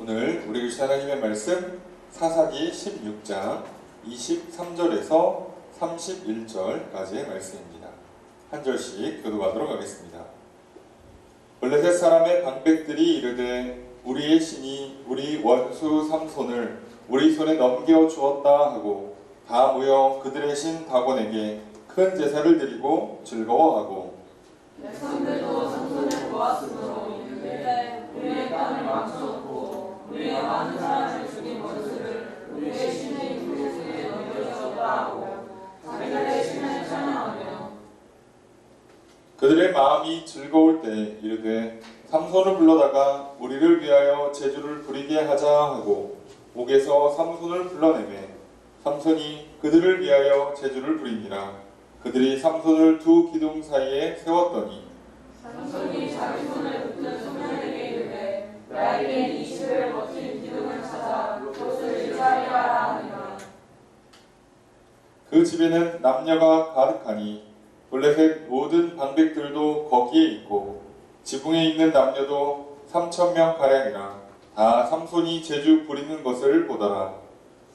오늘 우리 주신 하나님의 말씀 사사기 16장 23절에서 31절까지의 말씀입니다. 한 절씩 교독하도록 하겠습니다. 블레셋 사람의 방백들이 이르되 우리의 신이 우리 원수 삼손을 우리 손에 넘겨 주었다 하고 다 모여 그들의 신 다곤에게 큰 제사를 드리고 즐거워하고 백성들도 삼손을 보았으므로 이르되 우리의 땅을 망쳐놓고 우리의 많은 사람을 죽인 원수를 우리의 신이 우리 손에 넘겨주었다 하고 자기들의 신을 찬양하며 그들의 마음이 즐거울 때 이르되 삼손을 불러다가 우리를 위하여 제주를 부리게 하자 하고 옥에서 삼손을 불러내매 삼손이 그들을 위하여 제주를 부리니라. 그들이 삼손을 두 기둥 사이에 세웠더니 삼손이 자기 손을 붙든 소년에게 이르되 나에게 20을 버틴 기둥을 찾아 그것을 이 자리에 하라 하니라. 그 집에는 남녀가 가득하니 블레셋 모든 방백들도 거기에 있고 지붕에 있는 남녀도 3,000명 가량이라. 다 삼손이 제주 부리는 것을 보더라.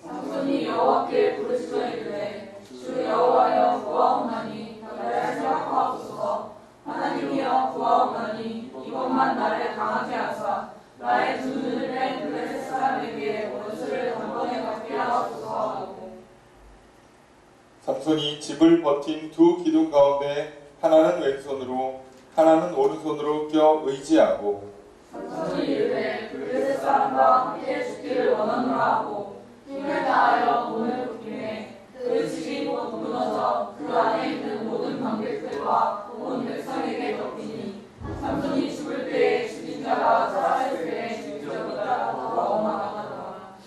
삼손이 여호와께 부르짖어 이르되 주 여호와여 구하옵나니 나를 생각하옵소서. 하나님이여 구하옵나니 이것만 나를 강하게 하사 나의 두 눈을 뺀 블레셋 사람에게 원수를 단번에 갚게 하옵소서 하고 삼손이 집을 버틴 두 기둥 가운데 하나는 왼손으로 하나는 오른손으로 껴 의지하고 삼손이 이르되 블레셋 사람과 함께 죽기를 원하노라 하고 힘을 다하여 몸을 굽히매 그 집이 곧 무너져 그 안에 있는 모든 방백들과 온 백성에게 덮이니 삼손이 죽을 때에 죽인 자가 살아있을 때에 죽이더라. 더 원망하더라.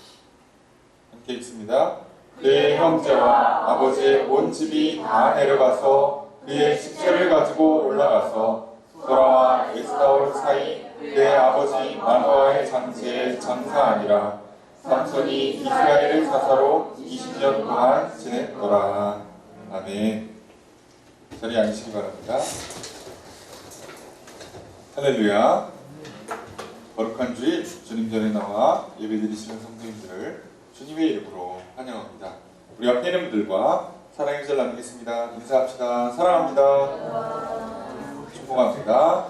함께 읽습니다. 그의 형제와 아버지의 온 집이 다 내려가서 그의 시체를 가지고 올라가서 소라와 에스타올 사이 그의 아버지 마노아의 장지에 장사하니라. 삼손이 이스라엘의 사사로 20년 동안 지냈더라. 아멘. 자리에 앉으시기 바랍니다. 할렐루야. 거룩한 주일 주님 전에 나와 예배드리시는 성도님들을 주님의 이름으로 환영합니다. 우리 앞에 있는 분들과 사랑의 인사를 나누겠습니다. 인사합시다. 사랑합니다. 축복합니다.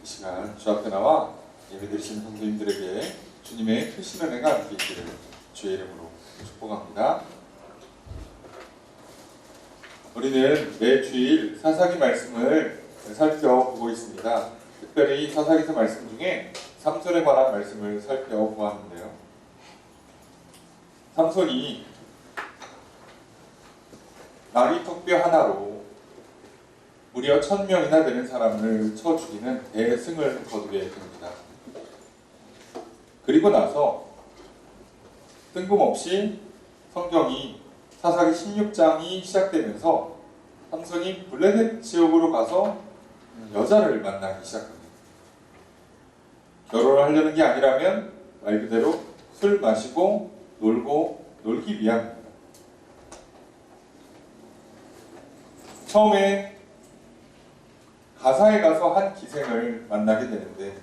이 시간 주 앞에 나와 예배드리시는 성도님들에게 주님의 크신 은혜가 함께 있기를 주의 이름으로 축복합니다. 우리는 매 주일 사사기 말씀을 살펴보고 있습니다. 특별히 사사기서 말씀 중에 삼손에 관한 말씀을 살펴보았는데요. 삼손이 나귀 턱뼈 하나로 무려 1,000명이나 되는 사람을 쳐 죽이는 대승을 거두게 됩니다. 그리고 나서 뜬금없이 성경이 사사기 16장이 시작되면서 삼손이 블레셋 지역으로 가서 여자를 만나기 시작합니다. 결혼을 하려는 게 아니라면 말 그대로 술 마시고 놀기 위함입니다. 처음에 가사에 가서 한 기생을 만나게 되는데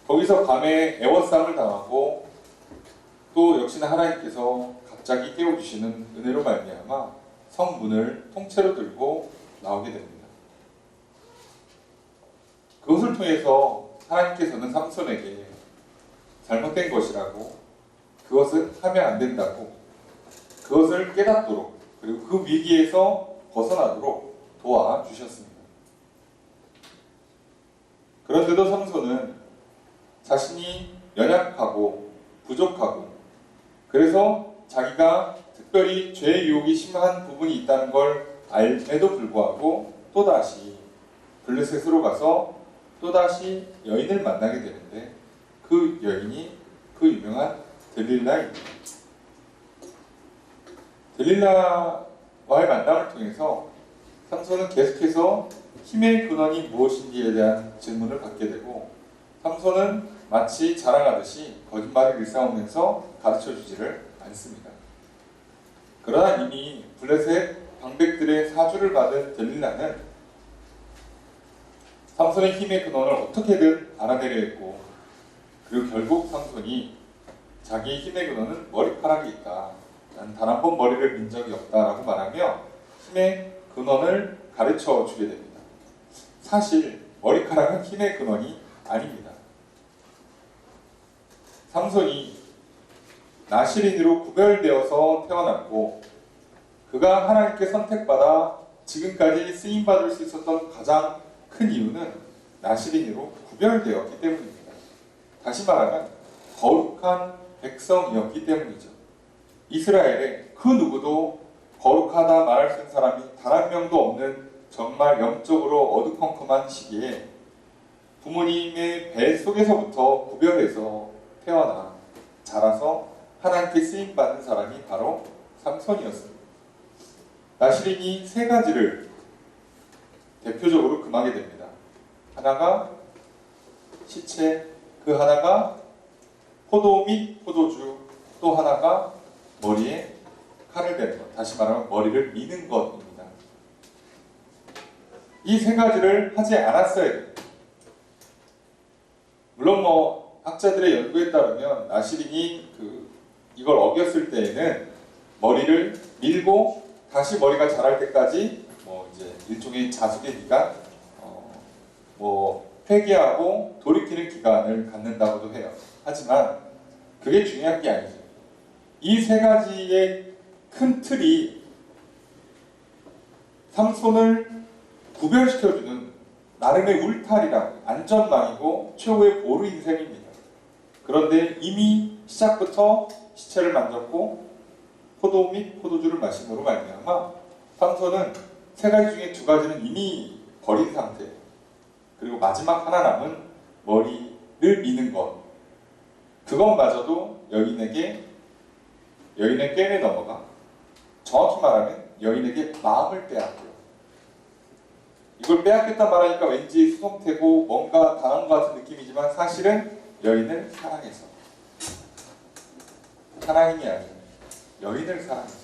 거기서 밤에 애워싸움을 당하고 또 역시나 하나님께서 갑자기 깨워주시는 은혜로 말미암아 성문을 통째로 들고 나오게 됩니다. 그것을 통해서 하나님께서는 삼손에게 잘못된 것이라고, 그것은 하면 안 된다고, 그것을 깨닫도록, 그리고 그 위기에서 벗어나도록 도와주셨습니다. 그런데도 삼손은 자신이 연약하고 부족하고 그래서 자기가 특별히 죄의 유혹이 심한 부분이 있다는 걸 알에도 불구하고 또다시 블레셋으로 가서 또다시 여인을 만나게 되는데 그 여인이 그 유명한 들릴라입니다. 들릴라와의 만남을 통해서 삼손은 계속해서 힘의 근원이 무엇인지에 대한 질문을 받게 되고 삼손은 마치 자랑하듯이 거짓말을 일삼으면서 가르쳐주지를 않습니다. 그러나 이미 블레셋 방백들의 사주를 받은 들릴라는 삼손의 힘의 근원을 어떻게든 알아내려 했고, 그리고 결국 삼손이 자기의 힘의 근원은 머리카락이 있다, 난 단 한 번 머리를 민 적이 없다라고 말하며 힘의 근원을 가르쳐 주게 됩니다. 사실 머리카락은 힘의 근원이 아닙니다. 삼손이 나시린으로 구별되어서 태어났고, 그가 하나님께 선택받아 지금까지 쓰임받을 수 있었던 가장 큰 이유는 나시린으로 구별되었기 때문입니다. 다시 말하면 거룩한 백성이었기 때문이죠. 이스라엘에 그 누구도 거룩하다 말할 수 있는 사람이 단 한 명도 없는 정말 영적으로 어두컴컴한 시기에 부모님의 배 속에서부터 구별해서 태어나 자라서 하나님께 쓰임받는 사람이 바로 삼손이었습니다. 나시린이 세 가지를 대표적으로 금하게 됩니다. 하나가 시체, 그 하나가 포도 및 포도주, 또 하나가 머리에 칼을 대는 것, 다시 말하면 머리를 미는 것입니다. 이 세 가지를 하지 않았어야 됩니다. 물론 학자들의 연구에 따르면 나시린이 이걸 어겼을 때에는 머리를 밀고 다시 머리가 자랄 때까지 이제 일종의 자숙의 기간, 회개하고 돌이키는 기간을 갖는다고도 해요. 하지만 그게 중요한 게 아니죠. 이 세 가지의 큰 틀이 삼손을 구별시켜주는 나름의 울타리랑 안전망이고 최후의 보루 인생입니다. 그런데 이미 시작부터 시체를 만졌고 포도 및 포도주를 마심으로 말미암아 삼손은 세 가지 중에 두 가지는 이미 버린 상태, 그리고 마지막 하나 남은 머리를 미는 것, 그것마저도 여인의 꾀에 넘어가 정확히 말하면 여인에게 마음을 빼앗고요. 이걸 빼앗겠다 말하니까 왠지 수성태고 뭔가 당한 것 같은 느낌이지만 사실은 여인을 사랑해서, 하나님이 아닌 여인을 사랑해서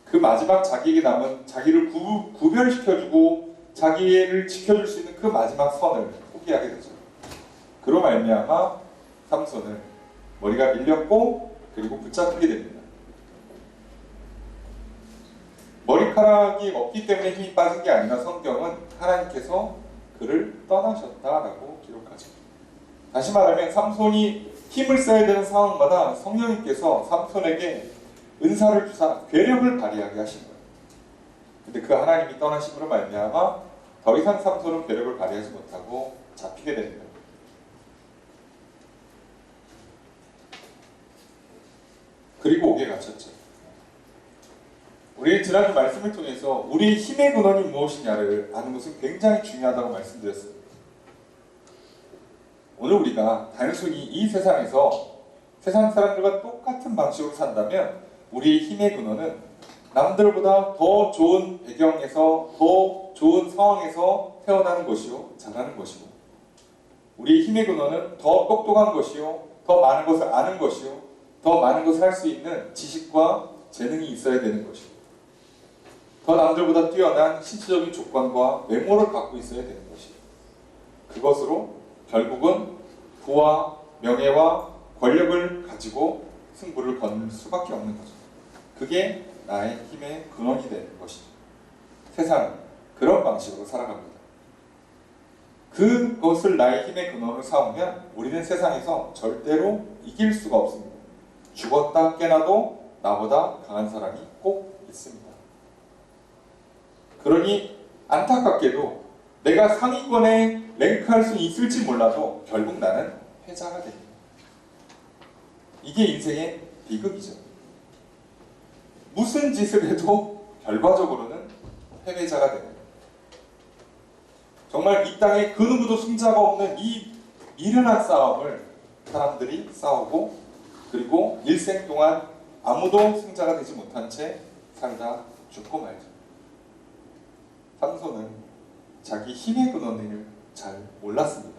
그 마지막 자기에게 남은 자기를 구별시켜주고 자기를 지켜줄 수 있는 그 마지막 선을 포기하게 되죠. 그로 말미암아 삼손은 머리가 밀렸고 그리고 붙잡히게 됩니다. 머리카락이 없기 때문에 힘이 빠진 게 아니라 성경은 하나님께서 그를 떠나셨다라고 기록하죠. 다시 말하면 삼손이 힘을 써야 되는 상황마다 성령님께서 삼손에게 은사를 주사 괴력을 발휘하게 하신 거예요. 근데 그 하나님이 떠나심으로 말미암아 더 이상 삼손은 괴력을 발휘하지 못하고 잡히게 됩니다. 그리고 옥에 갇혔죠. 우리 지난주 말씀을 통해서 우리의 힘의 근원이 무엇이냐를 아는 것은 굉장히 중요하다고 말씀드렸습니다. 오늘 우리가 단순히 이 세상에서 세상 사람들과 똑같은 방식으로 산다면 우리의 힘의 근원은 남들보다 더 좋은 배경에서 더 좋은 상황에서 태어나는 것이요, 자라는 것이고, 우리의 힘의 근원은 더 똑똑한 것이요, 더 많은 것을 아는 것이요, 더 많은 것을 할 수 있는 지식과 재능이 있어야 되는 것이고, 더 남들보다 뛰어난 신체적인 조건과 외모를 갖고 있어야 되는 것이고, 그것으로 결국은 부와 명예와 권력을 가지고 승부를 거는 수밖에 없는 거죠. 그게 나의 힘의 근원이 되는 것이죠. 세상은 그런 방식으로 살아갑니다. 그것을 나의 힘의 근원으로 삼으면 우리는 세상에서 절대로 이길 수가 없습니다. 죽었다 깨나도 나보다 강한 사람이 꼭 있습니다. 그러니 안타깝게도 내가 상위권에 랭크할 수 있을지 몰라도 결국 나는 패자가 됩니다. 이게 인생의 비극이죠. 무슨 짓을 해도 결과적으로는 패배자가 됩니다. 정말 이 땅에 그 누구도 승자가 없는 이 미련한 싸움을 사람들이 싸우고, 그리고 일생 동안 아무도 승자가 되지 못한 채 살다 죽고 말죠. 삼손은 자기 힘의 근원을 잘 몰랐습니다.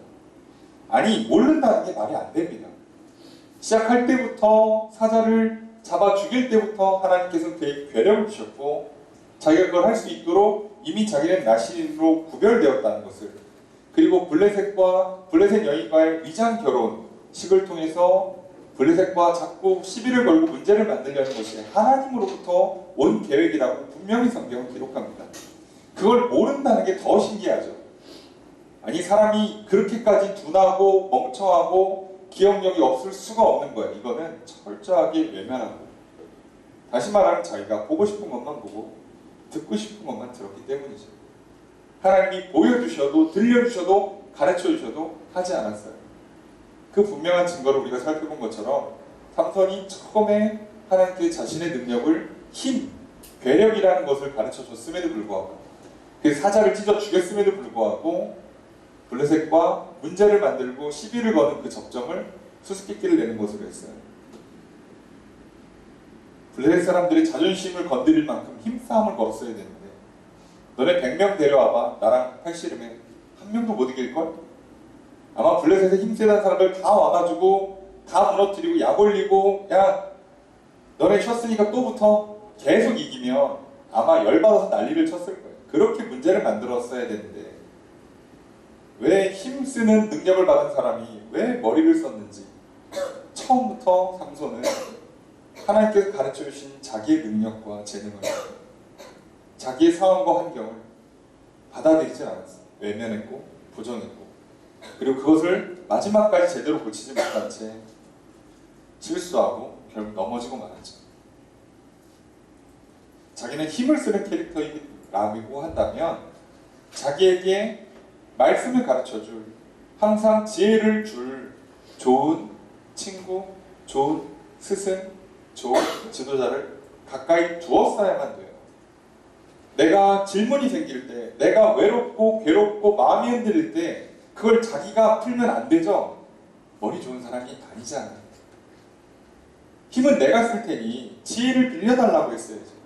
아니, 모른다는 게 말이 안 됩니다. 시작할 때부터, 사자를 잡아 죽일 때부터 하나님께서는 그에게 괴력을 주셨고 자기가 그걸 할 수 있도록 이미 자기는 나신으로 구별되었다는 것을, 그리고 블레셋 여인과의 위장 결혼식을 통해서 블레셋과 자꾸 시비를 걸고 문제를 만들려는 것이 하나님으로부터 온 계획이라고 분명히 성경은 기록합니다. 그걸 모른다는 게 더 신기하죠. 아니, 사람이 그렇게까지 둔하고 멍청하고 기억력이 없을 수가 없는 거예요. 이거는 철저하게 외면하고, 다시 말하면 자기가 보고 싶은 것만 보고 듣고 싶은 것만 들었기 때문이죠. 하나님이 보여주셔도 들려주셔도 가르쳐주셔도 하지 않았어요. 그 분명한 증거를 우리가 살펴본 것처럼 삼손이 처음에 하나님께 자신의 능력을 힘, 괴력이라는 것을 가르쳐줬음에도 불구하고, 그 사자를 찢어 죽였음에도 불구하고 블레셋과 문제를 만들고 시비를 거는 그 접점을 수수께끼를 내는 것으로 했어요. 블레셋 사람들의 자존심을 건드릴 만큼 힘싸움을 걸었어야 되는데, 너네 100명 데려와봐, 나랑 팔씨름해, 한 명도 못 이길걸? 아마 블레셋에 힘세다는 사람들 다 와가지고 다 무너뜨리고 약 올리고, 야 너네 쉬었으니까 또 붙어, 계속 이기면 아마 열받아서 난리를 쳤을 거예요. 그렇게 문제를 만들었어야 되는데 왜 힘쓰는 능력을 받은 사람이 왜 머리를 썼는지, 처음부터 삼손은 하나님께서 가르쳐주신 자기의 능력과 재능을, 자기의 상황과 환경을 받아들이지 않았어요. 외면했고 부정했고, 그리고 그것을 마지막까지 제대로 고치지 못한 채 실수하고 결국 넘어지고 말았죠. 자기는 힘을 쓰는 캐릭터라고 한다면 자기에게 말씀을 가르쳐줄, 항상 지혜를 줄 좋은 친구, 좋은 스승, 좋은 지도자를 가까이 두었어야만 돼요. 내가 질문이 생길 때, 내가 외롭고 괴롭고 마음이 흔들릴 때 그걸 자기가 풀면 안 되죠. 머리 좋은 사람이 아니잖아요. 힘은 내가 쓸 테니 지혜를 빌려달라고 했어야죠.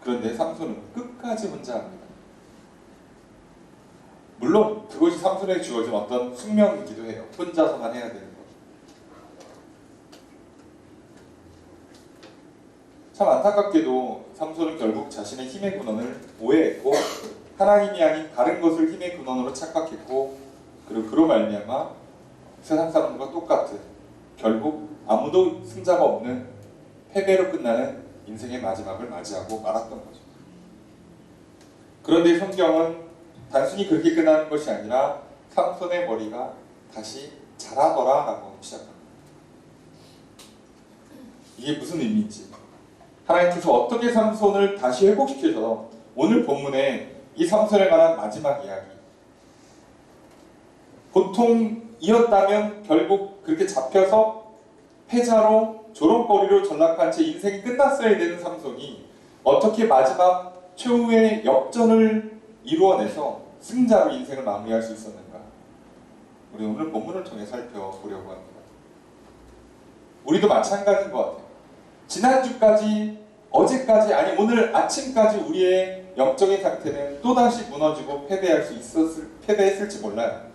그런데 삼손은 끝까지 혼자 합니다. 물론 그것이 삼손에게 주어진 어떤 숙명이기도 해요. 혼자서만 해야 되는 것. 참 안타깝게도 삼손은 결국 자신의 힘의 근원을 오해했고, 하나님이 아닌 다른 것을 힘의 근원으로 착각했고, 그리고 그로 말미암아 세상 사람들과 똑같은, 결국 아무도 승자가 없는 패배로 끝나는 인생의 마지막을 맞이하고 말았던 거죠. 그런데 성경은 단순히 그렇게 끝나는 것이 아니라 삼손의 머리가 다시 자라더라 라고 시작합니다. 이게 무슨 의미인지, 하나님께서 어떻게 삼손을 다시 회복시켜서 오늘 본문에 이 삼손에 관한 마지막 이야기, 보통이었다면 결국 그렇게 잡혀서 패자로 조롱거리로 전락한 채 인생이 끝났어야 되는 삼손이 어떻게 마지막 최후의 역전을 이루어내서 승자로 인생을 마무리할 수 있었는가, 우리 오늘 본문을 통해 살펴보려고 합니다. 우리도 마찬가지인 것 같아요. 지난주까지, 어제까지, 아니 오늘 아침까지 우리의 영적인 상태는 또다시 무너지고 패배했을지 몰라요.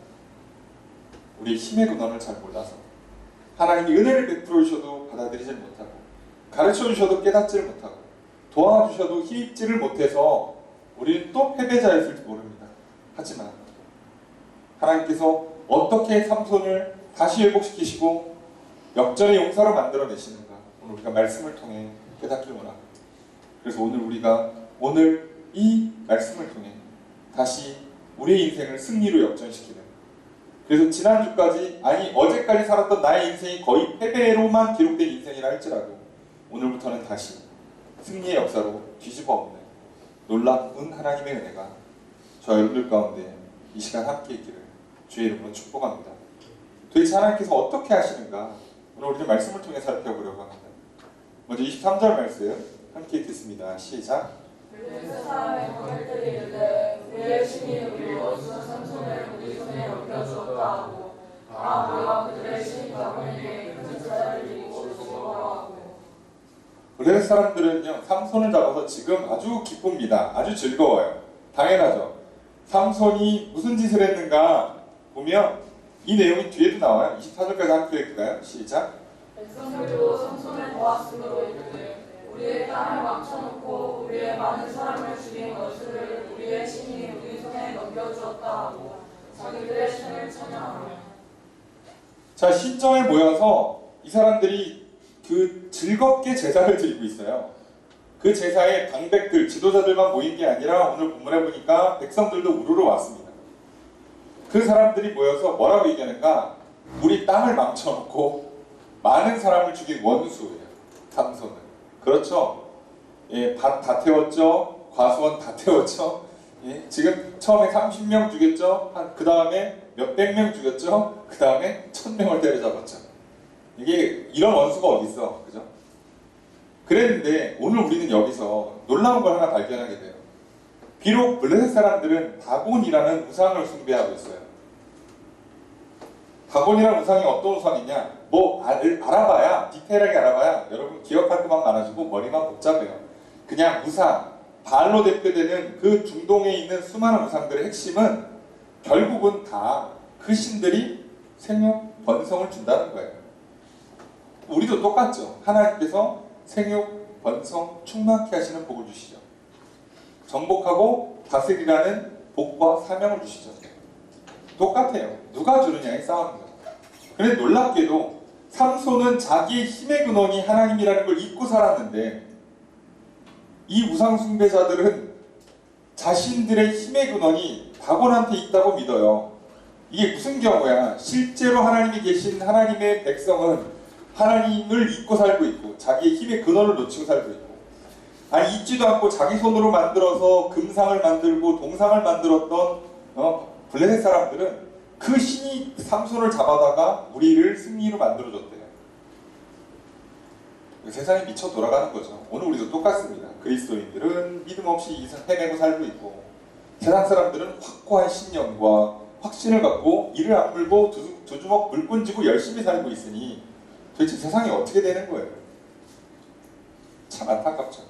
우리의 힘의 근원을 잘 몰라서, 하나님이 은혜를 베풀어 주셔도 받아들이질 못하고, 가르쳐 주셔도 깨닫지를 못하고, 도와주셔도 힘입지를 못해서 우리는 또 패배자였을지 모릅니다. 하지만 하나님께서 어떻게 삼손을 다시 회복시키시고 역전의 용사로 만들어내시는가, 오늘 우리가 말씀을 통해 깨닫기를 원합니다. 그래서 오늘 이 말씀을 통해 다시 우리의 인생을 승리로 역전시키는, 그래서 지난주까지, 아니 어제까지 살았던 나의 인생이 거의 패배로만 기록된 인생이라 할지라도 오늘부터는 다시 승리의 역사로 뒤집어 엎는 놀라운 하나님의 은혜가 저와 여러분들 가운데 이 시간 함께 있기를 주의 이름으로 축복합니다. 도대체 하나님께서 어떻게 하시는가, 오늘 우리는 말씀을 통해 살펴보려고 합니다. 먼저 23절 말씀 함께 읽겠습니다. 시작. 블레셋 사람의 거물들이 이르되 우리의 신이 우리를 어디서 삼손을 우리 손에 넘겨주었다 하고, 다 모여 그들의 신 가문에게 그 제자를 드리고 즐거워하고. 블레셋 사람들은요, 삼손을 잡아서 지금 아주 기쁩니다. 아주 즐거워요. 당연하죠. 삼손이 무슨 짓을 했는가 보면 이 내용이 뒤에도 나와요. 24절까지 함께 읽을까요? 시작. 백성들도 삼손을 보았으므로 이르되 우리의 땅을 망쳐놓고 우리의 많은 사람을 죽인 것을 우리의 신이 우리 손에 넘겨주었다 하고 자기들의 신을 찬양하며. 자, 신전에 모여서 이 사람들이 그 즐겁게 제사를 드리고 있어요. 그 제사에 방백들, 지도자들만 모인 게 아니라 오늘 본문에 보니까 백성들도 우르르 왔습니다. 그 사람들이 모여서 뭐라고 얘기하는가? 우리 땅을 망쳐놓고 많은 사람을 죽인 원수예요. 삼손은. 그렇죠? 예, 밭 다 태웠죠. 과수원 다 태웠죠. 예, 지금 처음에 30명 죽였죠. 그 다음에 몇백 명 죽였죠. 그 다음에 1000명을 때려잡았죠. 이게 이런 원수가 어디 있어, 그죠? 그랬는데 오늘 우리는 여기서 놀라운 걸 하나 발견하게 돼요. 비록 블레셋 사람들은 다곤이라는 우상을 숭배하고 있어요. 다곤이라는 우상이 어떤 우상이냐? 뭐 알아봐야, 디테일하게 알아봐야 여러분 기억할 것만 많아지고 머리만 복잡해요. 그냥 우상, 바알로 대표되는 그 중동에 있는 수많은 우상들의 핵심은 결국은 다 그 신들이 생육, 번성을 준다는 거예요. 우리도 똑같죠. 하나님께서 생육, 번성, 충만케 하시는 복을 주시죠. 정복하고 다스리라는 복과 사명을 주시죠. 똑같아요. 누가 주느냐에 싸우는 거죠. 그런데 놀랍게도 삼손은 자기의 힘의 근원이 하나님이라는 걸 잊고 살았는데 이 우상 숭배자들은 자신들의 힘의 근원이 다곤한테 있다고 믿어요. 이게 무슨 경우야? 실제로 하나님이 계신 하나님의 백성은 하나님을 잊고 살고 있고 자기의 힘의 근원을 놓치고 살고 있고, 아니 잊지도 않고 자기 손으로 만들어서 금상을 만들고 동상을 만들었던 블레셋 사람들은 그 신이 삼손을 잡아다가 우리를 승리로 만들어줬대요. 세상이 미쳐 돌아가는 거죠. 오늘 우리도 똑같습니다. 그리스도인들은 믿음 없이 헤매고 살고 있고, 세상 사람들은 확고한 신념과 확신을 갖고 이를 악물고 두 주먹 물꾼 쥐고 열심히 살고 있으니 도대체 세상이 어떻게 되는 거예요? 참 안타깝죠.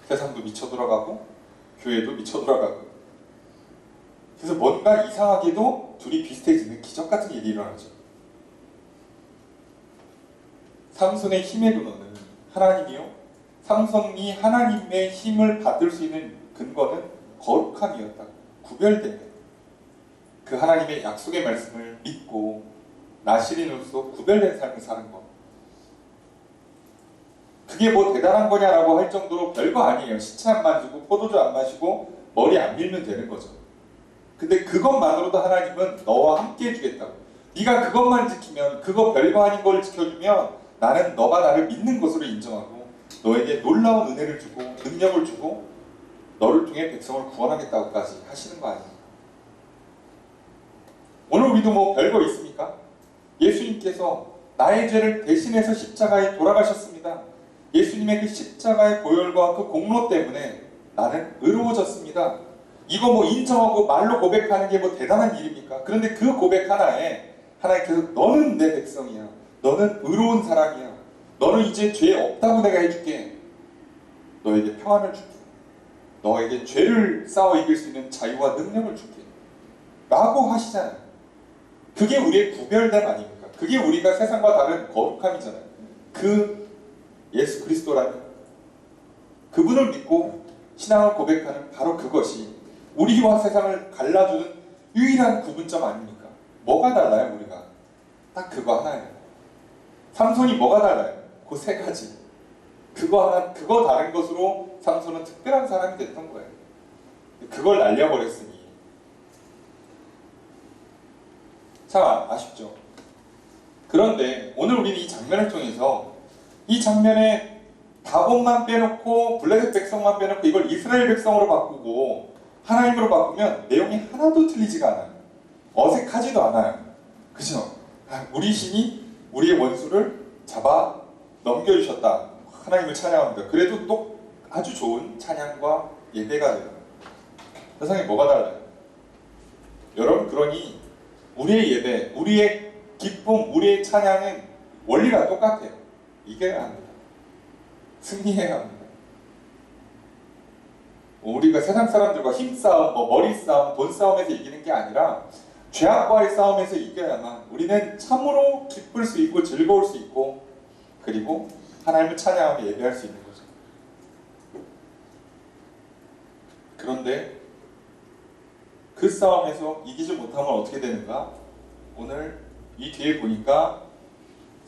세상도 미쳐 돌아가고 교회도 미쳐 돌아가고, 그래서 뭔가 이상하게도 둘이 비슷해지는 기적 같은 일이 일어나죠. 삼손의 힘의 근원은 하나님이요, 삼손이 하나님의 힘을 받을 수 있는 근거는 거룩함이었다고. 구별되는 그 하나님의 약속의 말씀을 믿고 나시린으로서 구별된 삶을 사는 것, 그게 뭐 대단한 거냐라고 할 정도로 별거 아니에요. 시체 안 만지고 포도주 안 마시고 머리 안 밀면 되는 거죠. 근데 그것만으로도 하나님은 너와 함께 해주겠다고. 네가 그것만 지키면, 그거 별거 아닌 걸 지켜주면 나는 너가 나를 믿는 것으로 인정하고 너에게 놀라운 은혜를 주고 능력을 주고 너를 통해 백성을 구원하겠다고까지 하시는 거 아니에요. 오늘 우리도 뭐 별거 있습니까? 예수님께서 나의 죄를 대신해서 십자가에 돌아가셨습니다. 예수님의 그 십자가의 보혈과 그 공로 때문에 나는 의로워졌습니다. 이거 뭐 인정하고 말로 고백하는 게 뭐 대단한 일입니까? 그런데 그 고백 하나에 하나님께서 너는 내 백성이야. 너는 의로운 사람이야. 너는 이제 죄 없다고 내가 해줄게. 너에게 평안을 줄게. 너에게 죄를 싸워 이길 수 있는 자유와 능력을 줄게. 라고 하시잖아요. 그게 우리의 구별됨 아닙니까? 그게 우리가 세상과 다른 거룩함이잖아요. 그 예수 그리스도라는 그분을 믿고 신앙을 고백하는 바로 그것이 우리와 세상을 갈라주는 유일한 구분점 아닙니까? 뭐가 달라요, 우리가? 딱 그거 하나예요. 삼손이 뭐가 달라요? 그 세 가지. 그거 하나, 그거 다른 것으로 삼손은 특별한 사람이 됐던 거예요. 그걸 날려버렸으니 참 아쉽죠. 그런데 오늘 우리는 이 장면을 통해서 이 장면에 다곤만 빼놓고 블레셋 백성만 빼놓고 이걸 이스라엘 백성으로 바꾸고 하나님으로 바꾸면 내용이 하나도 틀리지가 않아요. 어색하지도 않아요. 그죠? 우리 신이 우리의 원수를 잡아 넘겨주셨다. 하나님을 찬양합니다. 그래도 또 아주 좋은 찬양과 예배가 돼요. 세상에 뭐가 달라요? 여러분, 그러니 우리의 예배, 우리의 기쁨, 우리의 찬양은 원리가 똑같아요. 이겨야 합니다. 승리해야 합니다. 우리가 세상 사람들과 힘싸움, 머리싸움, 돈싸움에서 이기는 게 아니라 죄악과의 싸움에서 이겨야만 우리는 참으로 기쁠 수 있고 즐거울 수 있고, 그리고 하나님을 찬양하며 예배할 수 있는 거죠. 그런데 그 싸움에서 이기지 못하면 어떻게 되는가? 오늘 이 뒤에 보니까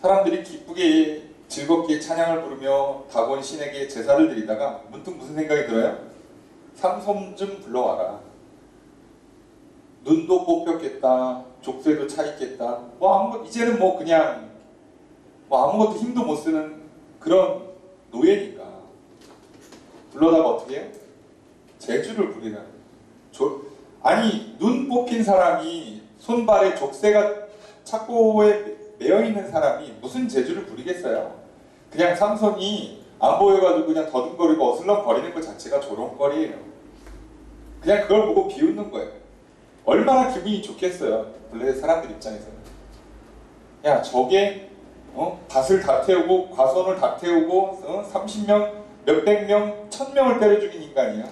사람들이 기쁘게 즐겁게 찬양을 부르며 다곤 신에게 제사를 드리다가 문득 무슨 생각이 들어요? 삼손 좀 불러와라. 눈도 뽑혔겠다. 족쇄도 차 있겠다. 이제는 그냥 아무것도 힘도 못 쓰는 그런 노예니까. 불러다가 어떻게 해요? 제주를 부리라. 아니, 눈 뽑힌 사람이 손발에 족쇄가 착고에 매여 있는 사람이 무슨 재주를 부리겠어요? 그냥 삼손이 안 보여가지고 그냥 더듬거리고 어슬렁거리는 것 자체가 조롱거리예요. 그냥 그걸 보고 비웃는 거예요. 얼마나 기분이 좋겠어요. 블레셋 사람들 입장에서는. 야, 저게 밭을 다 태우고 과선을 다 태우고 30명, 몇백 명, 1000명을 때려 죽인 인간이야.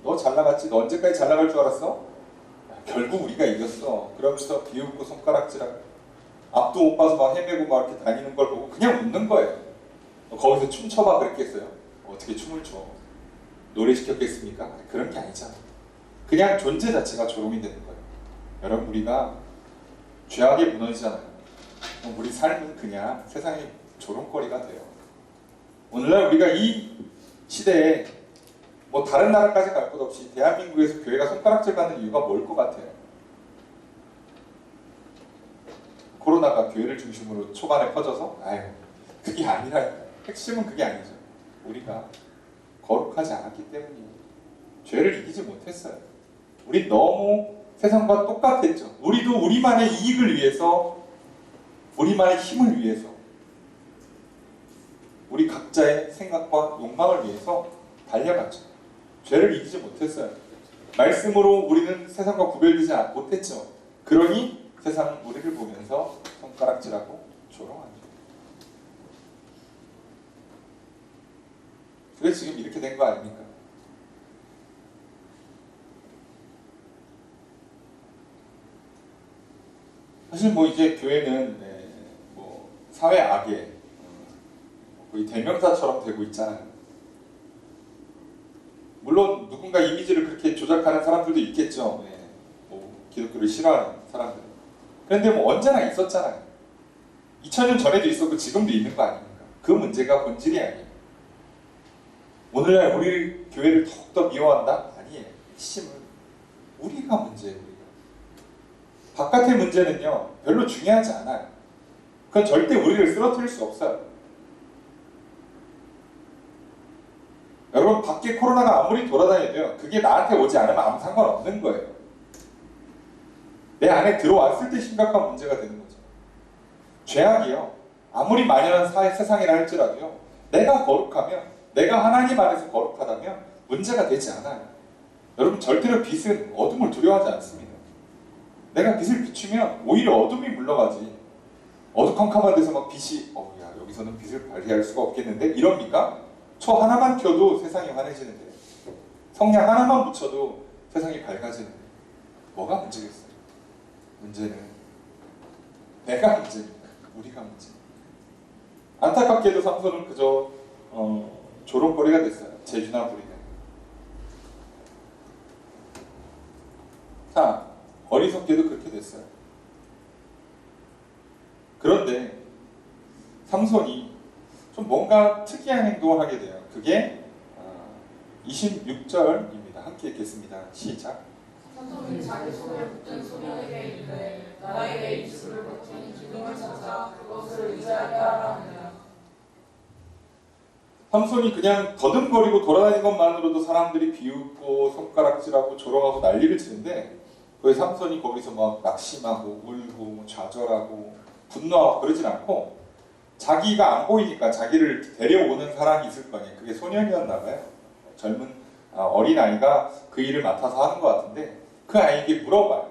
너 잘 나갔지? 너 언제까지 잘 나갈 줄 알았어? 결국 우리가 이겼어. 그러면서 비웃고 손가락질하고 앞도 못 봐서 막 헤매고 막 이렇게 다니는 걸 보고 그냥 웃는 거예요. 거기서 춤춰봐 그랬겠어요? 어떻게 춤을 춰? 노래 시켰겠습니까? 그런 게 아니잖아. 그냥 존재 자체가 조롱이 되는 거예요. 여러분, 우리가 죄악에 무너지잖아요. 우리 삶은 그냥 세상의 조롱거리가 돼요. 오늘날 우리가 이 시대에 다른 나라까지 갈 것 없이 대한민국에서 교회가 손가락질 받는 이유가 뭘 것 같아요? 코로나가 교회를 중심으로 초반에 퍼져서? 그게 아니라 핵심은 그게 아니죠. 우리가 거룩하지 않았기 때문이에요. 죄를 이기지 못했어요. 우리 너무 세상과 똑같았죠. 우리도 우리만의 이익을 위해서, 우리만의 힘을 위해서, 우리 각자의 생각과 욕망을 위해서 달려갔죠. 죄를 이기지 못했어요. 말씀으로 우리는 세상과 구별되지 못했죠. 그러니 세상은 우리를 보면서 손가락질하고 조롱하죠. 그래서 지금 이렇게 된 거 아닙니까? 사실 이제 교회는 사회 악의 거의 대명사처럼 되고 있잖아요. 물론 누군가 이미지를 그렇게 조작하는 사람들도 있겠죠. 기독교를 싫어하는 사람들. 그런데 언제나 있었잖아요. 2000년 전에도 있었고 지금도 있는 거 아닙니까? 그 문제가 본질이 아니에요. 오늘날 우리 교회를 더욱더 미워한다? 아니에요. 핵심은 우리가 문제예요. 우리가. 바깥의 문제는요 별로 중요하지 않아요. 그건 절대 우리를 쓰러뜨릴 수 없어요. 여러분, 밖에 코로나가 아무리 돌아다녀도요 그게 나한테 오지 않으면 아무 상관없는 거예요. 내 안에 들어왔을 때 심각한 문제가 되는 거죠. 죄악이요 아무리 만연한 세상이라 할지라도요 내가 거룩하면, 내가 하나님 안에서 거룩하다면 문제가 되지 않아요. 여러분, 절대로 빛은 어둠을 두려워하지 않습니다. 내가 빛을 비추면 오히려 어둠이 물러가지. 어두컴컴한 데서 막 빛이 야, 여기서는 빛을 발휘할 수가 없겠는데 이럽니까? 초 하나만 켜도 세상이 환해지는데, 성냥 하나만 붙여도 세상이 밝아지는데 뭐가 문제겠어요? 문제는 내가 문제입니다. 우리가 문제. 안타깝게도 삼손은 그저 조롱거리가 됐어요. 재주나 부리는. 자, 어리석게도 그렇게 됐어요. 그런데 삼손이 좀 뭔가 특이한 행동을 하게 돼요. 그게 26절입니다. 함께 읽겠습니다. 시작. 삼손이 자기 손에 붙든 소년에게 이르되 나에게 입술을 버틴 기둥을 찾아 그것을 의지하게 하라 하니라. 삼손이 그냥 더듬거리고 돌아다니는 것만으로도 사람들이 비웃고 손가락질하고 조롱하고 난리를 치는데, 그 삼손이 거기서 막 낙심하고 울고 좌절하고 분노하고 그러진 않고, 자기가 안 보이니까 자기를 데려오는 사람이 있을 거 아니에요. 그게 소년이었나 봐요. 젊은 어린아이가 그 일을 맡아서 하는 것 같은데, 그 아이에게 물어봐요.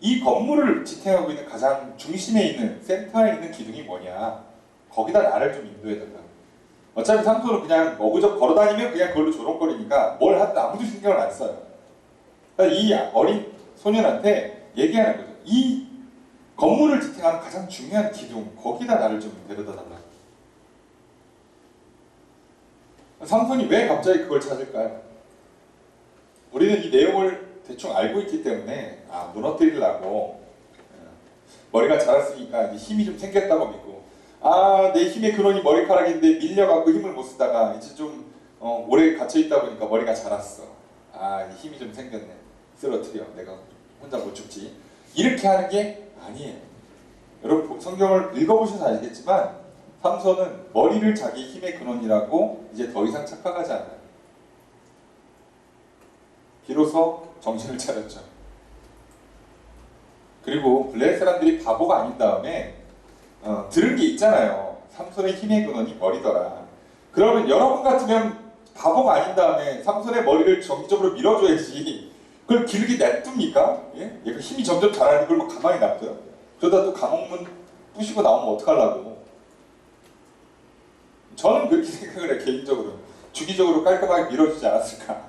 이 건물을 지탱하고 있는 가장 중심에 있는, 센터에 있는 기둥이 뭐냐. 거기다 나를 좀 인도해달라. 어차피 삼손은 그냥 어그적 걸어다니면 그냥 그걸로 조롱거리니까 뭘 하든 아무도 신경을 안 써요. 그러니까 이 어린 소년한테 얘기하는 거죠. 이 건물을 지탱하는 가장 중요한 기둥, 거기다 나를 좀 데려다 달라. 삼손이 왜 갑자기 그걸 찾을까요? 우리는 이 내용을 대충 알고 있기 때문에 무너뜨리려고 머리가 자랐으니까 이제 힘이 좀 생겼다고 믿고 내 힘의 근원이 머리카락인데 밀려갖고 힘을 못 쓰다가 이제 좀 오래 갇혀있다 보니까 머리가 자랐어. 힘이 좀 생겼네. 쓰러뜨려. 내가 혼자 못 죽지. 이렇게 하는 게 아니에요. 여러분 성경을 읽어보셔서 알겠지만 삼손은 머리를 자기 힘의 근원이라고 이제 더 이상 착각하지 않아요. 비로소 정신을 차렸죠. 그리고 블레셋 사람들이 바보가 아닌 다음에 들은 게 있잖아요. 삼손의 힘의 근원이 머리더라. 그러면 여러분 같으면 바보가 아닌 다음에 삼손의 머리를 정기적으로 밀어줘야지 그걸 길게 냅둡니까? 예? 얘가 힘이 점점 자라는데 그걸 뭐 가만히 놔둬요? 그러다 또 감옥문 부시고 나오면 어떡하려고. 저는 그렇게 생각을 해요. 개인적으로 주기적으로 깔끔하게 밀어주지 않았을까.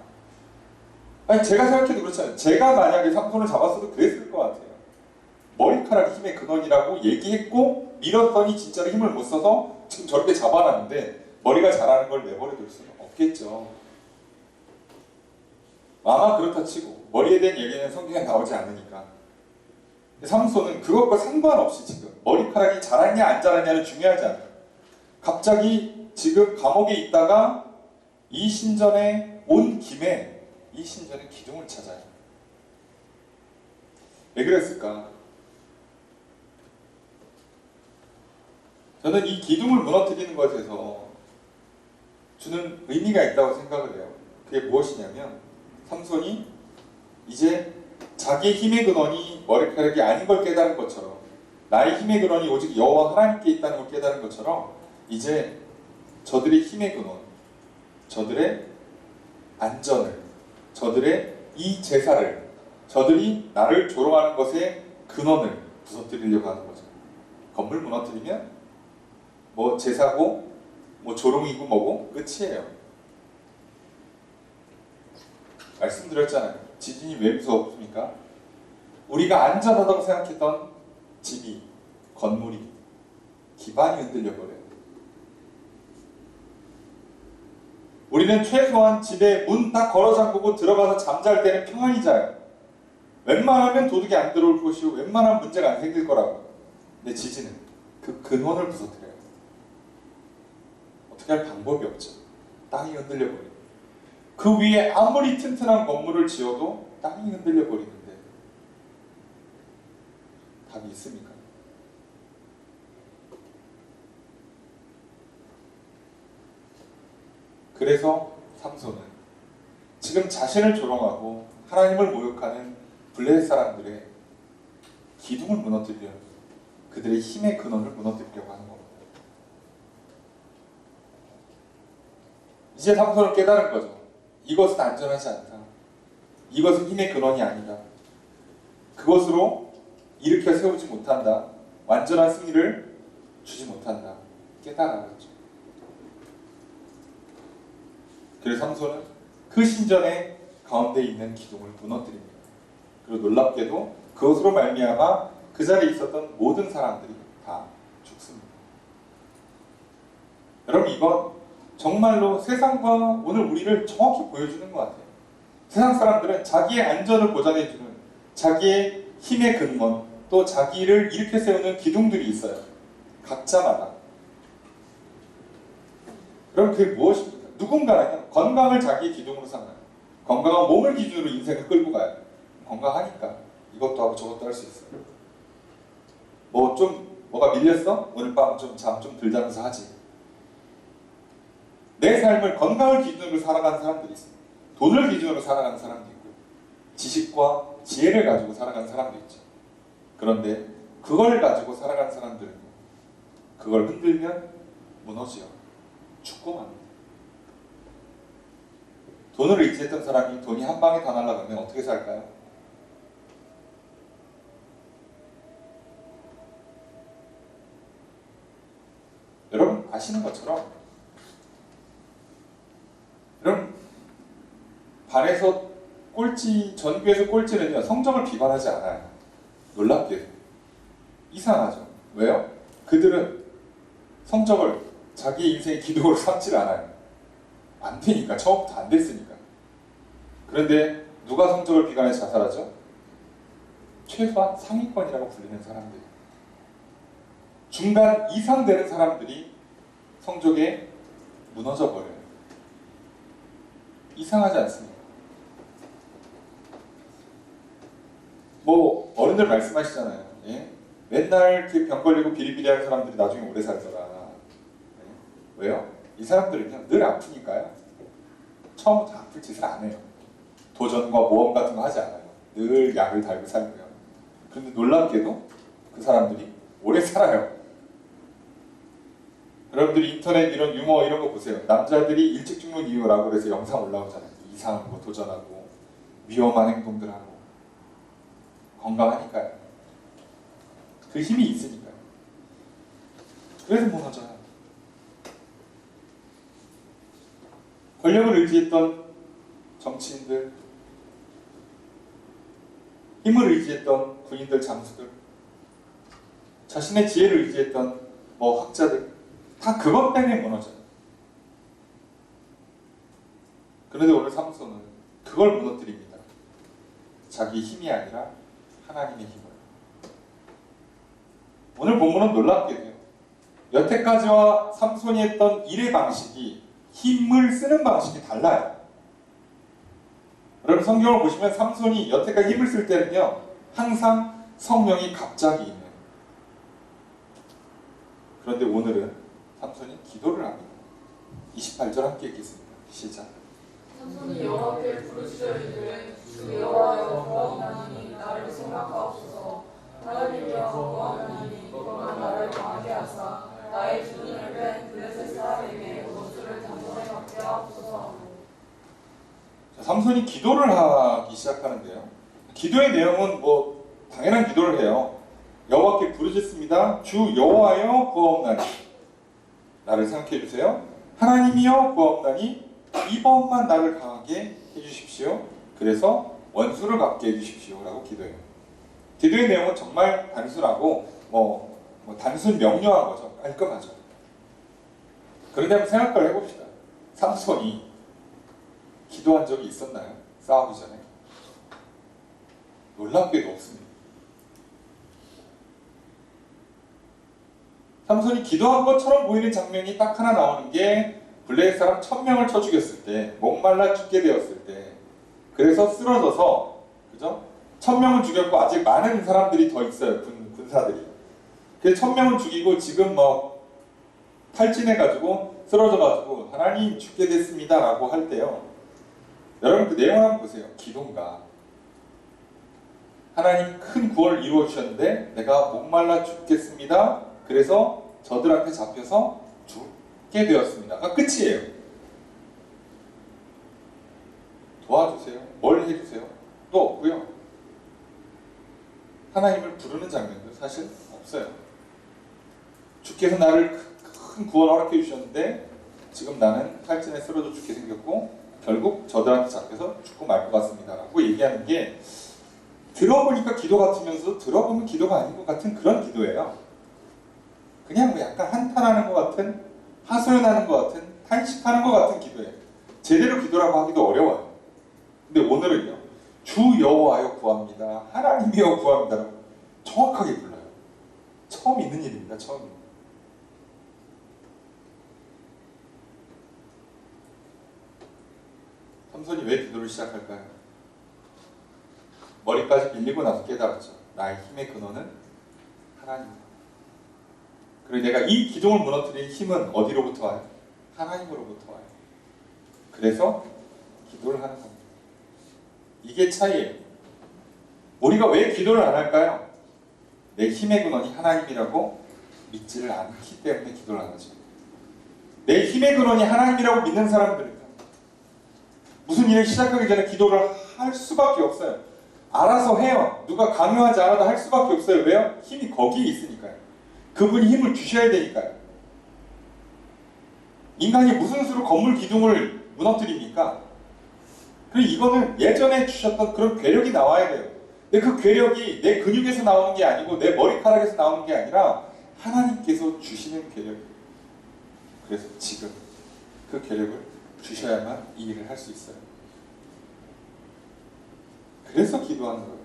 제가 생각해도 그렇잖아요. 제가 만약에 삼손을 잡았어도 그랬을 것 같아요. 머리카락이 힘의 근원이라고 얘기했고 밀었더니 진짜로 힘을 못 써서 지금 저렇게 잡아놨는데 머리가 자라는 걸 내버려둘 수는 없겠죠. 아마 그렇다 치고 머리에 대한 얘기는 성경에 나오지 않으니까 삼손은 그것과 상관없이 지금 머리카락이 자랐냐 안 자랐냐는 중요하지 않아요. 갑자기 지금 감옥에 있다가 이 신전에 온 김에 이 신전의 기둥을 찾아요. 왜 그랬을까? 저는 이 기둥을 무너뜨리는 것에서 주는 의미가 있다고 생각을 해요. 그게 무엇이냐면 삼손이 이제 자기의 힘의 근원이 머리카락이 아닌 걸 깨달은 것처럼 나의 힘의 근원이 오직 여호와 하나님께 있다는 걸 깨달은 것처럼 이제 저들의 힘의 근원, 저들의 안전을, 저들의 이 제사를, 저들이 나를 조롱하는 것의 근원을 부서뜨리려고 하는 거죠. 건물 무너뜨리면 뭐 제사고 뭐 조롱이고 뭐고 끝이에요. 말씀드렸잖아요. 지진이 왜 무섭습니까? 우리가 안전하다고 생각했던 집이, 건물이 기반이 흔들려 버려요. 우리는 최소한 집에 문 딱 걸어 잠그고 들어가서 잠잘 때는 평안히 자요. 웬만하면 도둑이 안 들어올 것이고 웬만하면 문제가 안 생길 거라고. 근데 지진은 그 근원을 부서뜨려요. 어떻게 할 방법이 없죠. 땅이 흔들려 버려요. 그 위에 아무리 튼튼한 건물을 지어도 땅이 흔들려 버리는데 답이 있습니까? 그래서 삼손은 지금 자신을 조롱하고 하나님을 모욕하는 블레셋 사람들의 기둥을 무너뜨리려, 그들의 힘의 근원을 무너뜨리려고 하는 겁니다. 이제 삼손은 깨달은 거죠. 이것은 안전하지 않다. 이것은 힘의 근원이 아니다. 그것으로 일으켜 세우지 못한다. 완전한 승리를 주지 못한다. 깨달았죠. 그래서 삼손은 그 신전의 가운데 있는 기둥을 무너뜨립니다. 그리고 놀랍게도 그것으로 말미암아 그 자리에 있었던 모든 사람들이 다 죽습니다. 여러분 이건 정말로 세상과 오늘 우리를 정확히 보여주는 것 같아요. 세상 사람들은 자기의 안전을 보장해주는 자기의 힘의 근원, 또 자기를 일으켜 세우는 기둥들이 있어요. 각자마다. 그럼 그게 무엇입니까? 누군가는 건강을 자기의 기둥으로 삼아요. 건강한 몸을 기준으로 인생을 끌고 가요. 건강하니까 이것도 하고 저것도 할 수 있어요. 뭐가 밀렸어? 오늘 밤 잠 좀 덜 자면서 하지. 내 삶을 건강을 기준으로 살아가는 사람들이 있습니다. 돈을 기준으로 살아가는 사람도 있고 지식과 지혜를 가지고 살아가는 사람도 있죠. 그런데 그걸 가지고 살아가는 사람들은 그걸 흔들면 무너져요. 죽고 맙니다. 돈을 의지했던 사람이 돈이 한 방에 다 날아가면 어떻게 살까요? 여러분 아시는 것처럼 여러분 반에서 꼴찌, 전교에서 꼴찌는요 성적을 비관하지 않아요. 놀랍게도 이상하죠. 왜요? 그들은 성적을 자기 인생의 기둥으로 삼지 않아요. 안 되니까. 처음부터 안 됐으니까. 그런데 누가 성적을 비관해서 자살하죠? 최소한 상위권이라고 불리는 사람들. 중간 이상 되는 사람들이 성적에 무너져 버려요. 이상하지 않습니까? 뭐 어른들 말씀하시잖아요. 예? 맨날 그 병 걸리고 비리비리한 사람들이 나중에 오래 살더라. 예? 왜요? 이 사람들은요 늘 아프니까요. 처음부터 아플 짓을 안 해요. 도전과 모험 같은 거 하지 않아요. 늘 약을 달고 살고요. 그런데 놀랍게도 그 사람들이 오래 살아요. 여러분들이 인터넷 이런 유머 이런 거 보세요. 남자들이 일찍 죽는 이유라고 그래서 영상 올라오잖아요. 이상한 거 도전하고 위험한 행동들 하고 건강하니까요. 그 힘이 있으니까요. 그래서 무너져요. 권력을 의지했던 정치인들, 힘을 의지했던 군인들, 장수들, 자신의 지혜를 의지했던 뭐 학자들, 다 그것 때문에 무너져요. 그런데 오늘 삼손은 그걸 무너뜨립니다. 자기 힘이 아니라 하나님의 힘을. 오늘 본문은 놀랍게도요. 여태까지와 삼손이 했던 일의 방식이 힘을 쓰는 방식이 달라요. 여러분 성경을 보시면 삼손이 여태까지 힘을 쓸 때는요. 항상 성령이 갑자기 임해요. 그런데 오늘은 삼손이 기도를 합니다. 28절 함께 읽겠습니다. 시작. 삼손이 여호와께 부르짖으되 주 여호와여 구하오나니 나를 생각하옵소서. 하나님이여 구하오나니 또한 나를 강하게 하사 나의 주둔을 뺀 블레셋 사람에게 원수를 단번에 받게 하옵소서. 삼손이 기도를 하기 시작하는데요. 기도의 내용은 뭐 당연한 기도를 해요. 여호와께 부르짖습니다. 주 여호와여 구하옵나니 나를 생각해 주세요. 하나님이여 구하옵나니 이번만 나를 강하게 해주십시오. 그래서 원수를 갚게 해주십시오 라고 기도해요. 기도의 내용은 정말 단순하고 뭐 단순 명료한 거죠. 깔끔하죠. 그런데 한번 생각을 해봅시다. 삼손이 기도한 적이 있었나요? 싸우기 전에? 놀랍게도 없습니다. 삼손이 기도한 것처럼 보이는 장면이 딱 하나 나오는 게 블레셋 사람 1000명을 쳐 죽였을 때, 목말라 죽게 되었을 때, 그래서 쓰러져서, 그죠? 1000명을 죽였고 아직 많은 사람들이 더 있어요. 군사들이. 그래서 1000명을 죽이고 지금 뭐 탈진해가지고 쓰러져가지고 하나님 죽게 됐습니다 라고 할 때요. 여러분 그 내용을 한번 보세요. 기도인가? 하나님 큰 구원을 이루어 주셨는데 내가 목말라 죽겠습니다. 그래서 저들한테 잡혀서 죽게 되었습니다.가 끝이에요. 도와주세요. 뭘 해주세요? 또 없고요. 하나님을 부르는 장면도 사실 없어요. 주께서 나를 큰 구원 허락해 주셨는데 지금 나는 탈진에 쓰러져 죽게 생겼고 결국 저들한테 잡혀서 죽고 말 것 같습니다 라고 얘기하는 게 들어보니까 기도 같으면서 들어보면 기도가 아닌 것 같은 그런 기도예요. 그냥 뭐 약간 한탄하는 것 같은, 하소연하는 것 같은, 탄식하는 것 같은 기도예요. 제대로 기도라고 하기도 어려워요. 근데 오늘은요. 주 여호와여 구합니다. 하나님이여 구합니다. 정확하게 불러요. 처음 있는 일입니다. 처음. 삼손이 왜 기도를 시작할까요? 머리까지 밀리고 나서 깨달았죠. 나의 힘의 근원은 하나님이다. 그리고 내가 이 기둥을 무너뜨린 힘은 어디로부터 와요? 하나님으로부터 와요. 그래서 기도를 하는 겁니다. 이게 차이예요. 우리가 왜 기도를 안 할까요? 내 힘의 근원이 하나님이라고 믿지를 않기 때문에 기도를 안 하죠. 내 힘의 근원이 하나님이라고 믿는 사람들은요. 무슨 일을 시작하기 전에 기도를 할 수밖에 없어요. 알아서 해요. 누가 강요하지 않아도 할 수밖에 없어요. 왜요? 힘이 거기에 있으니까요. 그분이 힘을 주셔야 되니까요. 인간이 무슨 수로 건물 기둥을 무너뜨립니까? 그리고 이거는 예전에 주셨던 그런 괴력이 나와야 돼요. 근데 그 괴력이 내 근육에서 나오는 게 아니고 내 머리카락에서 나오는 게 아니라 하나님께서 주시는 괴력이에요. 그래서 지금 그 괴력을 주셔야만 이 일을 할 수 있어요. 그래서 기도하는 거예요.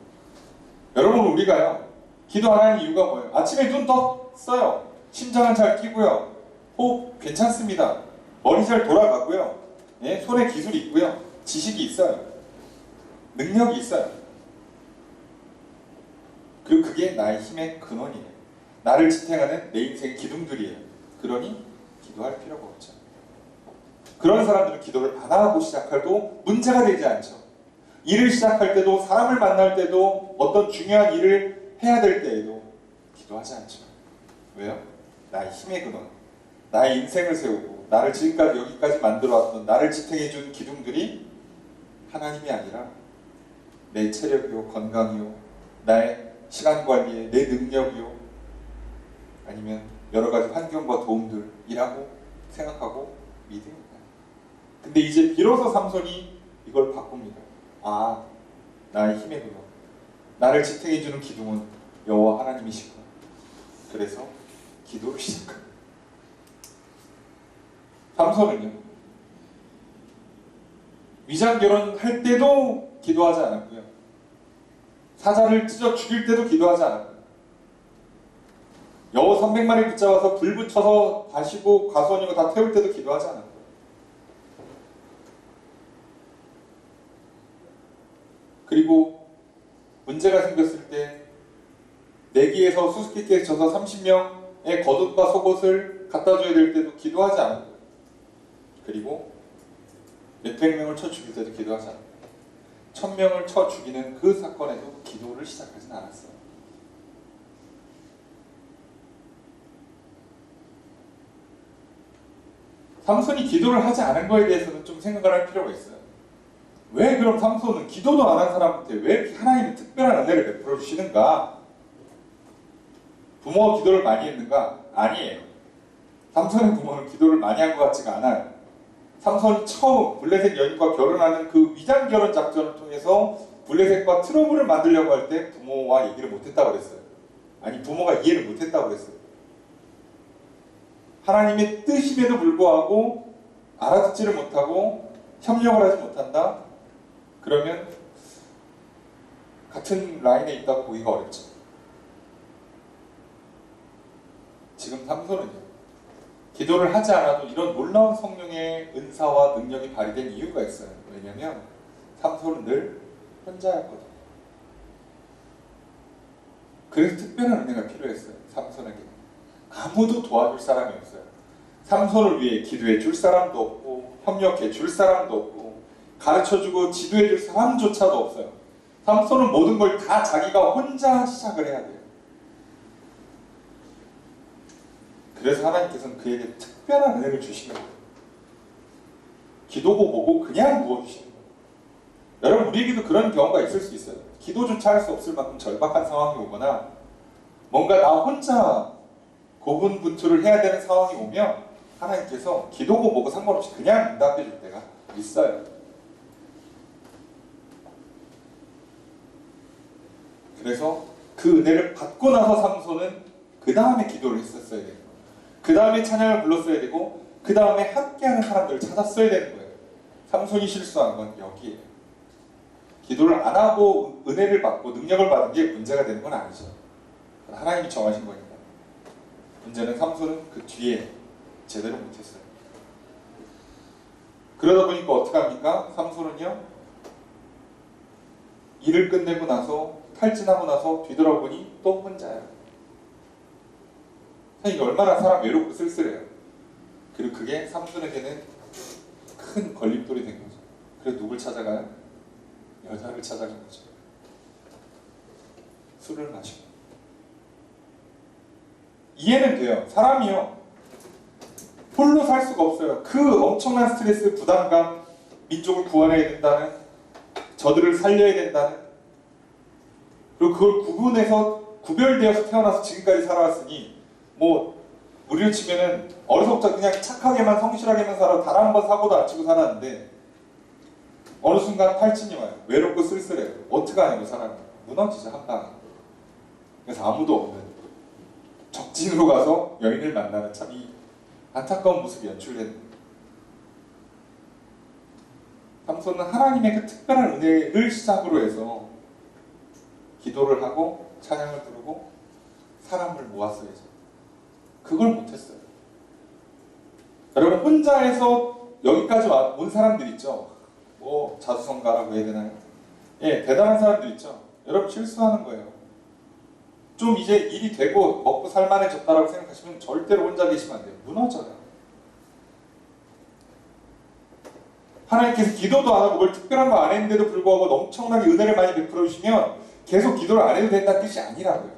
여러분, 우리가요, 기도하는 이유가 뭐예요? 아침에 눈 떴어요. 심장은 잘 뛰고요. 호흡 괜찮습니다. 머리 잘 돌아가고요. 예, 손에 기술이 있고요. 지식이 있어요. 능력이 있어요. 그리고 그게 나의 힘의 근원이에요. 나를 지탱하는 내 인생의 기둥들이에요. 그러니 기도할 필요가 없죠. 그런 사람들은 기도를 안 하고 시작해도 문제가 되지 않죠. 일을 시작할 때도, 사람을 만날 때도, 어떤 중요한 일을 해야 될 때에도 기도하지 않죠. 왜요? 나의 힘의 근원, 나의 인생을 세우고 나를 지금까지 여기까지 만들어왔던, 나를 지탱해준 기둥들이 하나님이 아니라 내 체력이요, 건강이요, 나의 시간관리에 내 능력이요, 아니면 여러 가지 환경과 도움들이라고 생각하고 믿습니다. 근데 이제 비로소 삼손이 이걸 바꿉니다. 아, 나의 힘의 근원, 나를 지탱해주는 기둥은 여호와 하나님이시구나. 그래서 기도를 시작합니다. 삼손은요, 위장결혼 할 때도 기도하지 않았고요, 사자를 찢어 죽일 때도 기도하지 않았고요, 여우 300마리 붙잡아서 불 붙여서 다시고 과수원이고 다 태울 때도 기도하지 않았고요. 그리고 문제가 생겼을 때 내기에서 수수께끼에 져서 30명의 겉옷과 속옷을 갖다 줘야 될 때도 기도하지 않았고요. 그리고 몇백 명을 쳐 죽일 때도 기도하지 않았고요. 1000명을 쳐 죽이는 그 사건에도 기도를 시작하진 않았어요. 삼손이 기도를 하지 않은 거에 대해서는 좀 생각을 할 필요가 있어요. 왜 그럼 삼손은 기도도 안 한 사람한테 왜 이렇게 하나님이 특별한 은혜를 베풀어 주시는가? 부모가 기도를 많이 했는가? 아니에요. 삼손의 부모는 기도를 많이 한 것 같지가 않아요. 삼손이 처음 블레셋 여인과 결혼하는 그 위장 결혼 작전을 통해서 블레셋과 트러블을 만들려고 할 때 부모와 얘기를 못했다고 그랬어요. 아니, 부모가 이해를 못했다고 그랬어요. 하나님의 뜻임에도 불구하고 알아듣지를 못하고 협력을 하지 못한다? 그러면 같은 라인에 있다고 보기가 어렵죠. 지금 삼손은요, 기도를 하지 않아도 이런 놀라운 성령의 은사와 능력이 발휘된 이유가 있어요. 왜냐하면 삼손은 늘 혼자였거든요. 그래서 특별한 은혜가 필요했어요. 삼손에게 아무도 도와줄 사람이 없어요. 삼손을 위해 기도해 줄 사람도 없고, 협력해 줄 사람도 없고, 가르쳐주고 지도해 줄 사람조차도 없어요. 삼손은 모든 걸 다 자기가 혼자 시작을 해야 돼요. 그래서 하나님께서는 그에게 특별한 은혜를 주시는 거예요. 기도고 뭐고 그냥 부어주시는 거예요. 여러분, 우리에게도 그런 경우가 있을 수 있어요. 기도조차 할 수 없을 만큼 절박한 상황이 오거나 뭔가 나 혼자 고군분투를 해야 되는 상황이 오면 하나님께서 기도고 뭐고 상관없이 그냥 응답해 줄 때가 있어요. 그래서 그 은혜를 받고 나서 삼손은 그 다음에 기도를 했었어야 돼요. 그 다음에 찬양을 불렀어야 되고, 그 다음에 함께하는 사람들을 찾았어야 되는 거예요. 삼손이 실수한 건 여기에요. 기도를 안 하고 은혜를 받고 능력을 받은 게 문제가 되는 건 아니죠. 하나님이 정하신 거니까. 문제는 삼손은 그 뒤에 제대로 못했어요. 그러다 보니까 어떻게 합니까? 삼손은요, 일을 끝내고 나서 탈진하고 나서 뒤돌아보니 또 혼자예요. 이게 얼마나 사람 외롭고 쓸쓸해요. 그리고 그게 삼손에게는 큰 걸림돌이 된 거죠. 그래서 누굴 찾아가요? 여자를 찾아간 거죠. 술을 마시고. 이해는 돼요. 사람이요, 홀로 살 수가 없어요. 그 엄청난 스트레스, 부담감, 민족을 구원해야 된다는, 저들을 살려야 된다는, 그리고 그걸 구별되어서 태어나서 지금까지 살아왔으니, 뭐 우리를 치면은 어려서부터 그냥 착하게만 성실하게만 살아 단 한 번 사고도 안 치고 살았는데 어느 순간 탈진이 와요. 외롭고 쓸쓸해요. 어떻게 하냐고 사람이 무너지죠, 한 방에. 그래서 아무도 없는 적진으로 가서 여인을 만나는 참 이 안타까운 모습이 연출된. 삼손은 하나님의 그 특별한 은혜를 시작으로 해서 기도를 하고 찬양을 부르고 사람을 모았어야죠. 그걸 못했어요. 여러분 혼자 해서 여기까지 온 사람들 있죠. 뭐 자수성가라고 해야 되나요? 예, 대단한 사람들 있죠. 여러분 실수하는 거예요. 좀 이제 일이 되고 먹고 살만해졌다라고 생각하시면 절대로 혼자 계시면 안 돼요. 무너져요. 하나님께서 기도도 안 하고 뭘 특별한 거 안 했는데도 불구하고 엄청나게 은혜를 많이 베풀어 주시면 계속 기도를 안 해도 된다는 뜻이 아니라고요.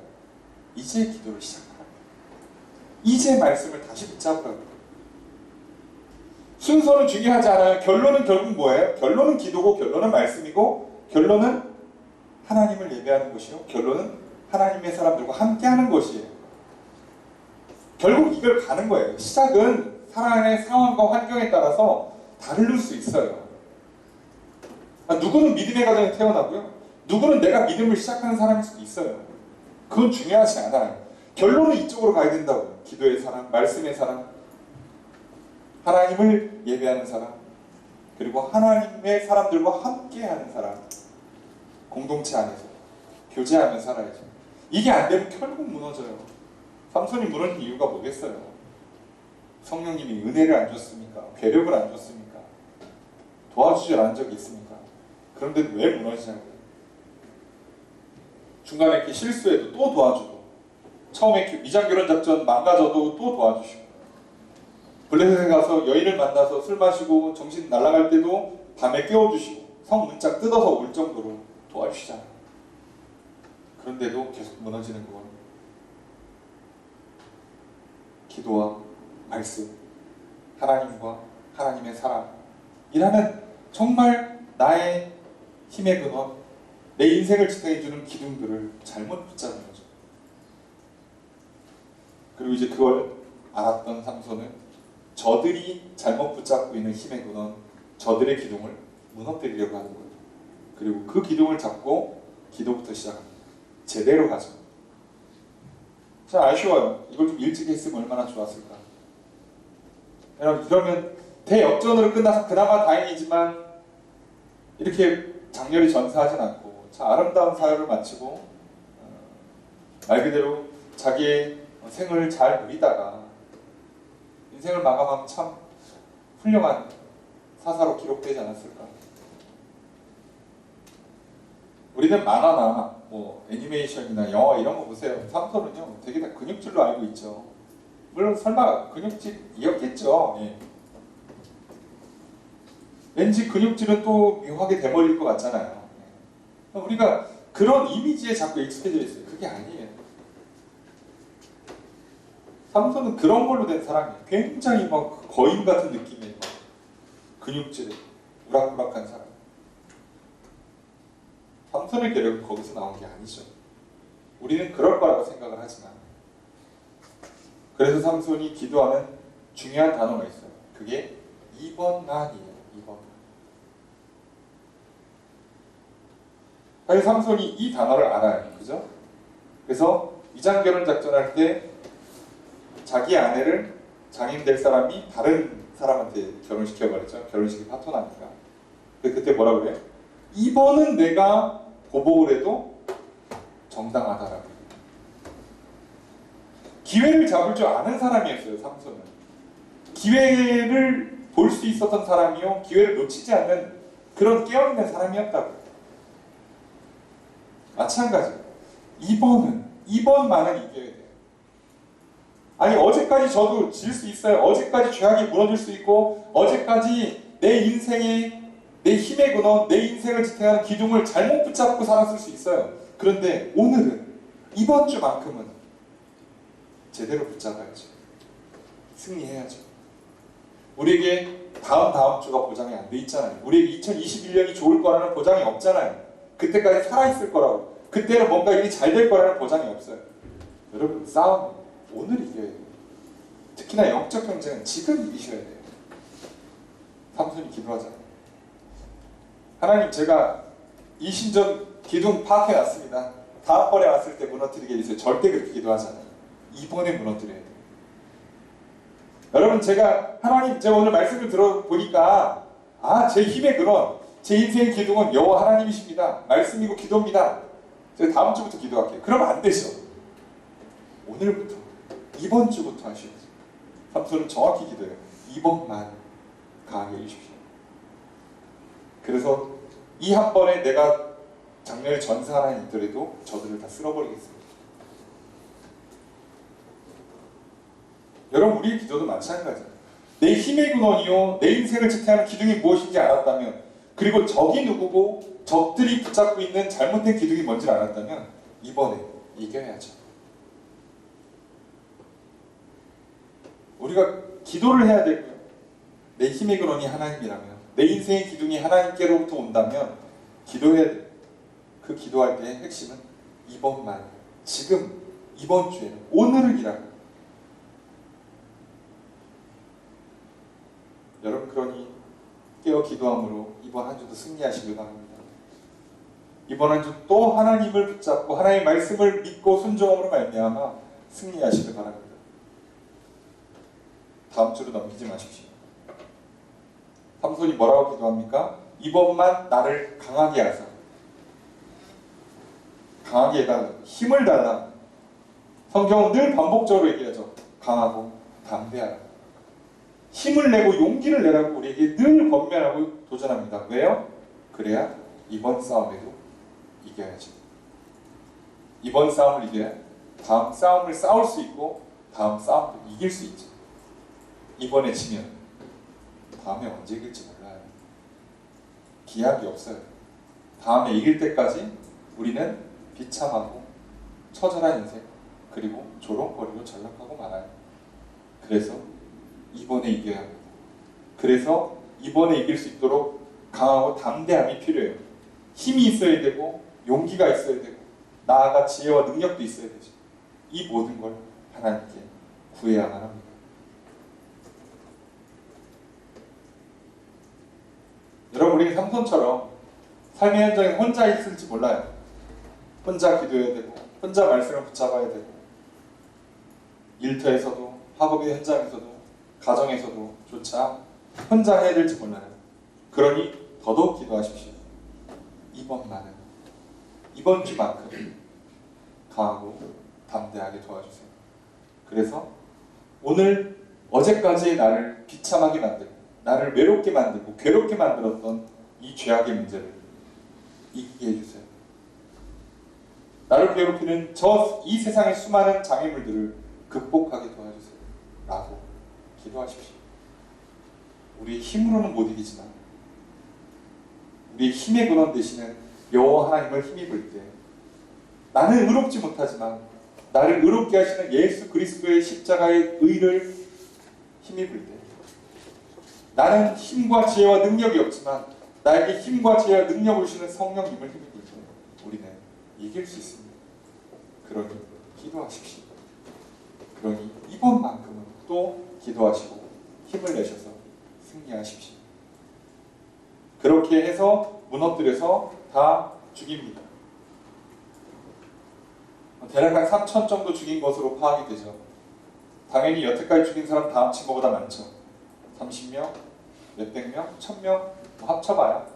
이제 기도를 시작하라고요. 이제 말씀을 다시 붙잡으라고요. 순서는 중요하지 않아요. 결론은 결국 뭐예요? 결론은 기도고 결론은 말씀이고 결론은 하나님을 예배하는 것이요. 결론은 하나님의 사람들과 함께하는 것이에요. 결국 이걸 가는 거예요. 시작은 사람의 상황과 환경에 따라서 다를 수 있어요. 누구는 믿음의 가정에 태어나고요. 누구는 내가 믿음을 시작하는 사람일 수도 있어요. 그건 중요하지 않아요. 결론은 이쪽으로 가야 된다고요. 기도의 사람, 말씀의 사람, 하나님을 예배하는 사람, 그리고 하나님의 사람들과 함께하는 사람, 공동체 안에서 교제하며 살아야죠. 이게 안 되면 결국 무너져요. 삼손이 무너진 이유가 뭐겠어요? 성령님이 은혜를 안 줬습니까? 괴력을 안 줬습니까? 도와주지 않은 적이 있습니까? 그런데 왜 무너지냐고요? 중간에 이렇게 실수해도 또 도와주고, 처음에 미장결혼 작전 망가져도 또 도와주시고, 블레셋에 가서 여인을 만나서 술 마시고 정신 날아갈 때도 밤에 깨워주시고, 성 문짝 뜯어서 올 정도로 도와주시잖아요. 그런데도 계속 무너지는 건 기도와 말씀, 하나님과 하나님의 사랑이라는 정말 나의 힘의 근원, 내 인생을 지탱해주는 기둥들을 잘못 붙잡은 거죠. 그리고 이제 그걸 알았던 삼손은 저들이 잘못 붙잡고 있는 힘의 근원, 저들의 기둥을 무너뜨리려고 하는 거예요. 그리고 그 기둥을 잡고 기도부터 시작합니다. 제대로 가죠. 참 아쉬워요. 이걸 좀 일찍 했으면 얼마나 좋았을까. 여러분, 이러면 대역전으로 끝나서 그나마 다행이지만 이렇게 장렬히 전사하진 않고 참 아름다운 사역을 마치고 말 그대로 자기의 생을 잘 누리다가 인생을 마감하면 참 훌륭한 사사로 기록되지 않았을까. 우리는 만화나 뭐 애니메이션이나 영화 이런 거 보세요. 삼손은요 되게 다 근육질로 알고 있죠. 물론 설마 근육질이었겠죠. 예. 왠지 근육질은 또 묘하게 대머리일 것 같잖아요. 예. 우리가 그런 이미지에 자꾸 익숙해져 있어요. 그게 아니에요. 삼손은 그런 걸로 된 사람이에요. 굉장히 막 거인 같은 느낌의 막 근육질에 우락부락한 사람. 삼손의 계력은 거기서 나온 게 아니죠. 우리는 그럴 거라고 생각을 하지만, 그래서 삼손이 기도하는 중요한 단어가 있어요. 그게 2번만이에요. 2번만. 사실 삼손이 이 단어를 알아요. 그죠? 그래서 미장결혼 작전할 때 자기 아내를 장인 될 사람이 다른 사람한테 결혼시켜버렸죠. 결혼식이 파토나니까. 그때 뭐라 그래요? 2번은 내가 보복을 해도 정당하다라고. 기회를 잡을 줄 아는 사람이었어요. 삼손은. 기회를 볼 수 있었던 사람이요, 기회를 놓치지 않는 그런 깨어있는 사람이었다고. 마찬가지. 2번만은 이겨야 돼요. 아니 어제까지 저도 질 수 있어요. 어제까지 죄악이 무너질 수 있고, 어제까지 내 인생의 내 힘의 근원, 내 인생을 지탱하는 기둥을 잘못 붙잡고 살았을 수 있어요. 그런데 오늘은, 이번 주만큼은 제대로 붙잡아야죠. 승리해야죠. 우리에게 다음 주가 보장이 안 돼 있잖아요. 우리에게 2021년이 좋을 거라는 보장이 없잖아요. 그때까지 살아있을 거라고. 그때는 뭔가 일이 잘 될 거라는 보장이 없어요. 여러분, 싸움은 오늘 이겨야 돼요. 특히나 영적 경쟁은 지금 이기셔야 돼요. 삼손이 기도하잖아요. 하나님, 제가 이 신전 기둥 파악해놨습니다. 다음번에 왔을 때 무너뜨리게 해주세요. 절대 그렇게 기도하잖아요. 이번에 무너뜨려야 돼요. 여러분, 제가 오늘 말씀을 들어보니까 제 힘의 근원, 제 인생의 기둥은 여호와 하나님이십니다. 말씀이고 기도입니다. 제가 다음 주부터 기도할게요. 그러면 안 되죠. 오늘부터, 이번 주부터 하셔야죠. 삼손은 정확히 기도해요. 이번만 강하게 해주십시오. 그래서 이 한 번에 내가 장래를 전사하나 있더라도 저들을 다 쓸어버리겠습니다. 여러분, 우리의 기도도 마찬가지예요. 내 힘의 근원이요, 내 인생을 지탱하는 기둥이 무엇인지 알았다면, 그리고 적이 누구고 적들이 붙잡고 있는 잘못된 기둥이 뭔지 알았다면 이번에 이겨야죠. 우리가 기도를 해야 되고요. 내 힘의 근원이 하나님이라면, 내 인생의 기둥이 하나님께로부터 온다면 기도해야 돼요. 그 기도할 때의 핵심은 이번만, 지금, 이번 주에는, 오늘을 일하고. 여러분, 그러니 깨어 기도함으로 이번 한 주도 승리하시길 바랍니다. 이번 한 주 또 하나님을 붙잡고 하나님의 말씀을 믿고 순종함으로 말미암아 승리하시길 바랍니다. 다음 주로 넘기지 마십시오. 삼손이 뭐라고 기도합니까? 이번만 나를 강하게 하사, 강하게 해달라, 힘을 달라. 성경은 늘 반복적으로 얘기하죠. 강하고 담대하라. 힘을 내고 용기를 내라고 우리에게 늘 권면하고 도전합니다. 왜요? 그래야 이번 싸움에도 이겨야죠. 이번 싸움을 이겨야 다음 싸움을 싸울 수 있고 다음 싸움도 이길 수 있죠. 이번에 지면 다음에 언제 이길지 몰라요. 기약이 없어요. 다음에 이길 때까지 우리는 비참하고 처절한 인생, 그리고 조롱거리로 전락하고 말아요. 그래서 이번에 이겨야 합니다. 그래서 이번에 이길 수 있도록 강하고 담대함이 필요해요. 힘이 있어야 되고 용기가 있어야 되고 나아가 지혜와 능력도 있어야 되죠. 이 모든 걸 하나님께 구해야만 합니다. 여러분, 우리는 삼손처럼 삶의 현장에 혼자 있을지 몰라요. 혼자 기도해야 되고 혼자 말씀을 붙잡아야 되고 일터에서도 학업의 현장에서도 가정에서도 조차 혼자 해야 될지 몰라요. 그러니 더더욱 기도하십시오. 이번만은, 이번 주만큼 강하고 담대하게 도와주세요. 그래서 오늘 어제까지의 나를 비참하게 만들고 나를 외롭게 만들고 괴롭게 만들었던 이 죄악의 문제를 이기게 해주세요. 나를 괴롭히는 이 세상의 수많은 장애물들을 극복하게 도와주세요. 라고 기도하십시오. 우리의 힘으로는 못 이기지만 우리의 힘의 근원 되시는 여호와 하나님을 힘입을 때 나는 의롭지 못하지만 나를 의롭게 하시는 예수 그리스도의 십자가의 의를 힘입을 때 나는 힘과 지혜와 능력이 없지만 나에게 힘과 지혜와 능력을 주시는 성령님을 힘입을 때 우리는 이길 수 있습니다. 그러니 기도하십시오. 그러니 이번만큼은 또 기도하시고 힘을 내셔서 승리하십시오. 그렇게 해서 무너뜨려서 다 죽입니다. 대략 한 3천 정도 죽인 것으로 파악이 되죠. 당연히 여태까지 죽인 사람 다 합친 것보다 많죠. 30명, 몇백 명, 1000명 합쳐봐야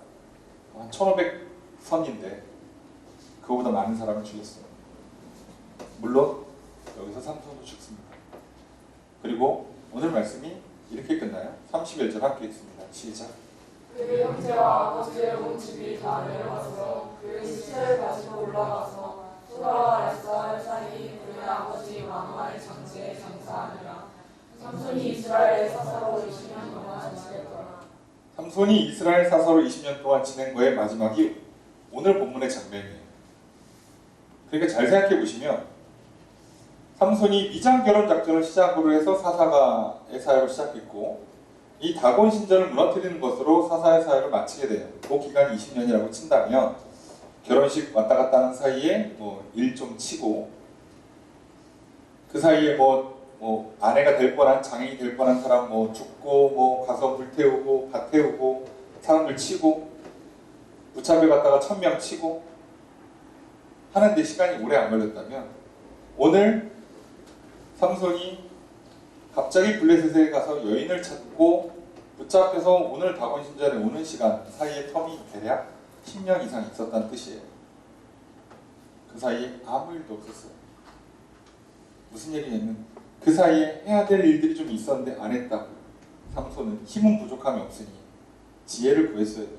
한 1500선인데 그거보다 많은 사람을 죽였어요. 물론 여기서 삼손도 죽습니다. 그리고 오늘 말씀이 이렇게 끝나요. 31절 함께 읽습니다. 시작. 그의 형제와 아버지의 온 집이 다 내려가서 그의 시체를 가지고 올라가서 소라와 에사의 사이 그의 아버지 마누아의 장지에 장사하니라. 삼손이 이스라엘 사사로 20년 동안 지냈더라. 삼손이 이스라엘 사사로 20년 동안 지낸 거의 마지막이 오늘 본문의 장면이에요. 그러니까 잘 생각해 보시면 삼손이 미장 결혼 작전을 시작으로 해서 사사가의 사역을 시작했고 이 다곤 신전을 무너뜨리는 것으로 사사의 사역을 마치게 돼요. 그 기간이 20년이라고 친다면 결혼식 왔다 갔다 하는 사이에 일 좀 치고 그 사이에 아내가 될 뻔한 장인이 될 뻔한 사람 죽고 가서 불태우고 밭 태우고 사람들 치고 무차별 갔다가 1000명 치고 하는데 시간이 오래 안 걸렸다면 오늘 삼손이 갑자기 블레셋에 가서 여인을 찾고 붙잡혀서 오늘 다곤 신전에 오는 시간 사이의 텀이 대략 10년 이상 있었다는 뜻이에요. 그 사이에 아무 일도 없었어요. 무슨 얘기냐면 그 사이에 해야 될 일들이 좀 있었는데 안 했다고. 삼손은 힘은 부족함이 없으니 지혜를 구했어야 돼요.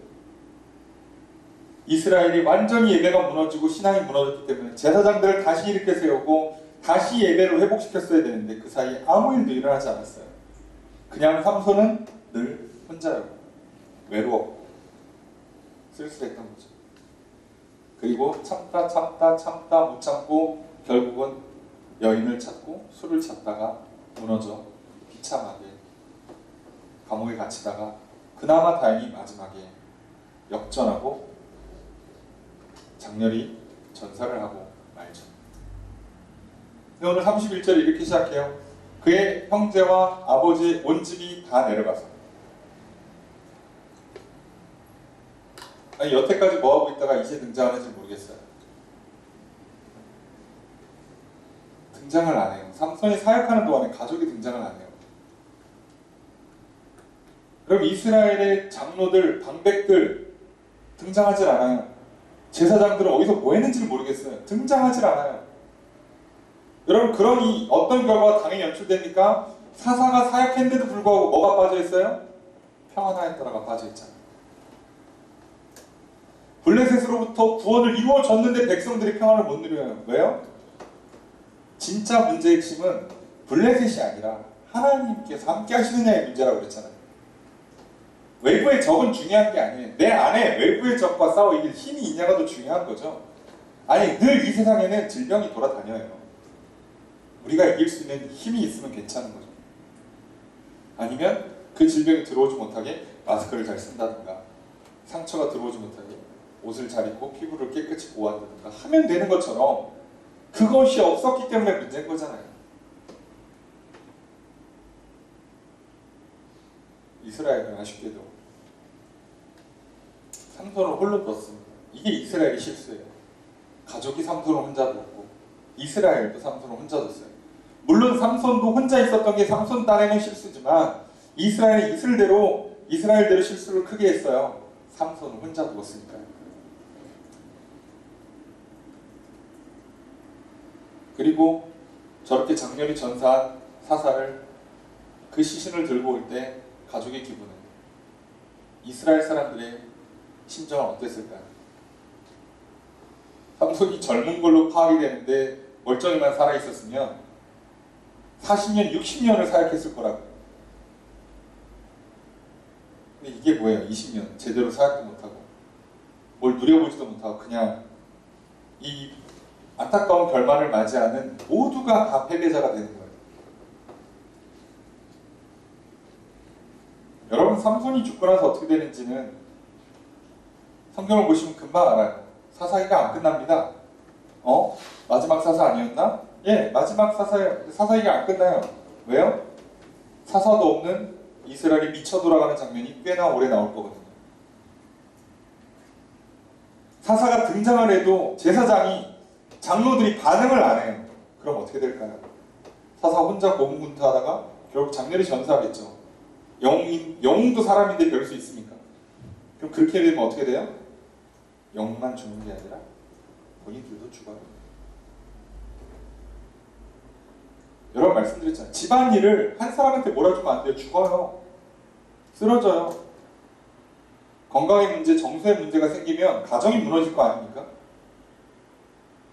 이스라엘이 완전히 예배가 무너지고 신앙이 무너졌기 때문에 제사장들을 다시 일으켜 세우고 다시 예배를 회복시켰어야 되는데 그 사이에 아무 일도 일어나지 않았어요. 그냥 삼손은 늘 혼자였고 외로웠고 쓸쓸했던 거죠. 그리고 참다 못 참고 결국은 여인을 찾고 술을 찾다가 무너져 비참하게 감옥에 갇히다가 그나마 다행히 마지막에 역전하고 장렬히 전사를 하고 말죠. 근데 오늘 31절에 이렇게 시작해요. 그의 형제와 아버지의 온 집이 다 내려가서. 아니, 여태까지 뭐하고 있다가 이제 등장하는지 모르겠어요. 등장을 안 해요. 삼손이 사역하는 동안에 가족이 등장을 안 해요. 그럼 이스라엘의 장로들, 방백들 등장하질 않아요. 제사장들은 어디서 뭐 했는지를 모르겠어요. 등장하질 않아요. 여러분, 그러니 어떤 결과가 당연히 연출됩니까? 사사가 사역했는데도 불구하고 뭐가 빠져있어요? 평안하에 따라가 빠져있잖아요. 블레셋으로부터 구원을 이루어졌는데 백성들이 평안을 못 누려요. 왜요? 진짜 문제의 핵심은 블레셋이 아니라 하나님께서 함께 하시느냐의 문제라고 그랬잖아요. 외부의 적은 중요한 게 아니에요. 내 안에 외부의 적과 싸워 이길 힘이 있냐가 더 중요한 거죠. 아니, 늘 이 세상에는 질병이 돌아다녀요. 우리가 이길 수 있는 힘이 있으면 괜찮은 거죠. 아니면 그 질병이 들어오지 못하게 마스크를 잘 쓴다든가 상처가 들어오지 못하게 옷을 잘 입고 피부를 깨끗이 보호한다든가 하면 되는 것처럼 그것이 없었기 때문에 문제인 거잖아요. 이스라엘은 아쉽게도 삼손을 홀로 뒀습니다. 이게 이스라엘의 실수예요. 가족이 삼손을 혼자 뒀고 이스라엘도 삼손을 혼자 뒀어요. 물론 삼손도 혼자 있었던 게 삼손 딴에는 실수지만 이스라엘은 이스라엘대로 실수를 크게 했어요. 삼손을 혼자 두었으니까요. 그리고 저렇게 장렬히 전사한 사사를 그 시신을 들고 올 때 가족의 기분은, 이스라엘 사람들의 심정은 어땠을까요? 삼손이 젊은 걸로 파악이 되는데 멀쩡히만 살아있었으면 40년, 60년을 사역했을 거라고요. 근데 이게 뭐예요? 20년 제대로 사역도 못하고 뭘 누려보지도 못하고 그냥 이 안타까운 결말을 맞이하는 모두가 다 패배자가 되는 거예요. 여러분, 삼손이 죽고 나서 어떻게 되는지는 성경을 보시면 금방 알아요. 사사기가 안 끝납니다. 마지막 사사 아니었나? 예, 마지막 사사예요. 사사기가 안 끝나요. 왜요? 사사도 없는 이스라엘이 미쳐 돌아가는 장면이 꽤나 오래 나올 거거든요. 사사가 등장을 해도 제사장이, 장로들이 반응을 안 해요. 그럼 어떻게 될까요? 사사 혼자 고군분투하다가 결국 장렬히 전사하겠죠. 영웅도 사람인데 별 수 있습니까? 그럼 그렇게 되면 어떻게 돼요? 영웅만 죽는 게 아니라 본인들도 죽어요. 여러 번 말씀드렸잖아요. 집안일을 한 사람한테 몰아주면 안 돼요. 죽어요. 쓰러져요. 건강의 문제, 정서의 문제가 생기면 가정이 무너질 거 아닙니까?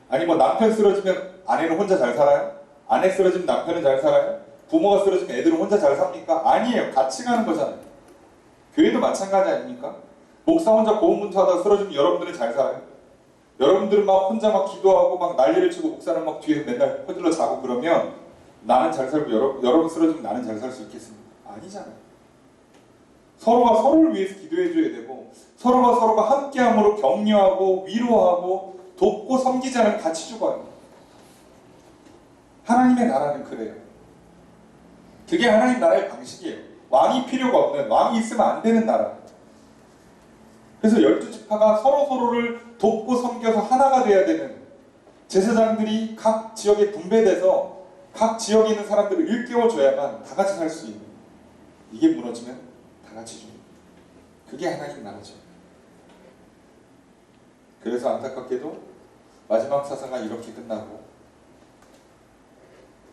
아니 뭐 남편 쓰러지면 아내는 혼자 잘 살아요? 아내 쓰러지면 남편은 잘 살아요? 부모가 쓰러지면 애들은 혼자 잘 삽니까? 아니에요. 같이 가는 거잖아요. 교회도 마찬가지 아닙니까? 목사 혼자 고군분투하다가 쓰러지면 여러분들은 잘 살아요? 여러분들은 막 혼자 막 기도하고 막 난리를 치고 목사는 막 뒤에서 맨날 퍼질러 자고 그러면 나는 잘 살고 여러분 쓰러지면 나는 잘 살 수 있겠습니까? 아니잖아요. 서로가 서로를 위해서 기도해줘야 되고 서로가 함께함으로 격려하고 위로하고 돕고 섬기지 않으면 같이 죽어요. 하나님의 나라는 그래요. 그게 하나님 나라의 방식이에요. 왕이 필요가 없는, 왕이 있으면 안 되는 나라. 그래서 12지파가 서로를 돕고 섬겨서 하나가 돼야 되는, 제사장들이 각 지역에 분배돼서 각 지역에 있는 사람들을 일깨워줘야만 다 같이 살 수 있는, 이게 무너지면 다 같이 줍니다. 그게 하나님 나라죠. 그래서 안타깝게도 마지막 사사가 이렇게 끝나고,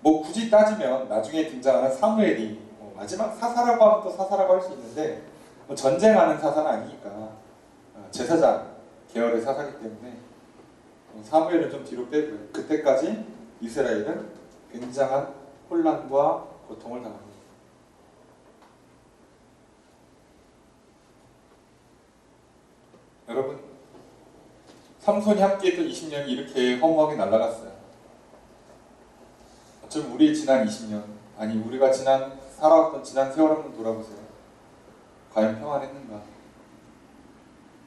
뭐 굳이 따지면 나중에 등장하는 사무엘이 마지막 사사라고 하면 또 사사라고 할 수 있는데, 뭐 전쟁하는 사사는 아니니까 제사장 계열의 사사기 때문에 사무엘은 좀 뒤로 빼고요. 그때까지 이스라엘은 굉장한 혼란과 고통을 당합니다. 여러분, 삼손이 함께했던 20년이 이렇게 허무하게 날아갔어요. 어쩌면 우리의 지난 20년, 아니 우리가 살아왔던 지난 세월 한번 돌아보세요. 과연 평안했는가?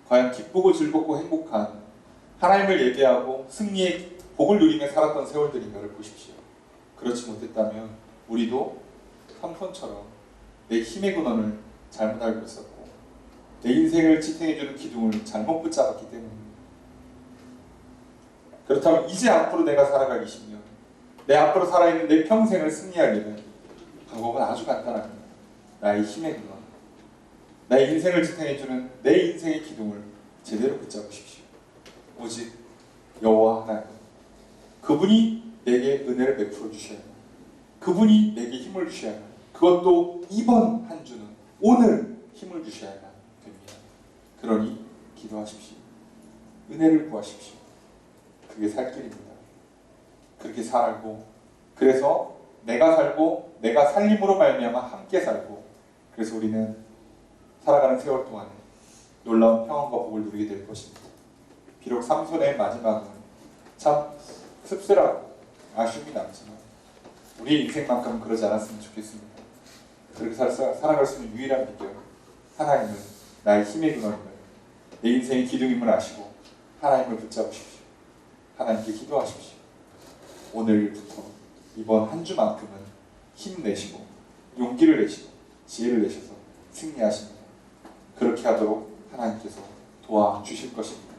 과연 기쁘고 즐겁고 행복한, 하나님을 예배하고 승리의 복을 누리며 살았던 세월들인가를 보십시오. 그렇지 못했다면 우리도 삼손처럼 내 힘의 근원을 잘못 알고 있었고, 내 인생을 지탱해주는 기둥을 잘못 붙잡았기 때문입니다. 그렇다면 이제 앞으로 내가 살아갈 20년, 내 앞으로 살아있는 내 평생을 승리하려면 방법은 아주 간단합니다. 나의 힘의 근원, 나의 인생을 지탱해주는 내 인생의 기둥을 제대로 붙잡으십시오. 오직 여호와 하나님, 그분이 내게 은혜를 베풀어 주셔야 합니다. 그분이 내게 힘을 주셔야 합니다. 그것도 이번 한 주는, 오늘 힘을 주셔야 됩니다. 그러니 기도하십시오. 은혜를 구하십시오. 그게 살 길입니다. 그렇게 살고, 그래서 내가 살고 내가 살림으로 말미암아 함께 살고, 그래서 우리는 살아가는 세월 동안에 놀라운 평안과 복을 누리게 될 것입니다. 비록 삼손의 마지막은 참 씁쓸하고 아쉬움이 남지만 우리의 인생만큼은 그러지 않았으면 좋겠습니다. 그렇게 살아갈 수 있는 유일한 비결, 하나님은 나의 힘의 근원임을, 내 인생의 기둥임을 아시고 하나님을 붙잡으십시오. 하나님께 기도하십시오. 오늘부터 이번 한 주만큼은 힘내시고 용기를 내시고 지혜를 내셔서 승리하십니다. 그렇게 하도록 하나님께서 도와주실 것입니다.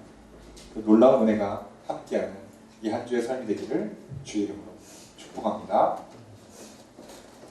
그 놀라운 은혜가 함께하는 이 한 주의 삶이 되기를 주의 이름으로 축복합니다.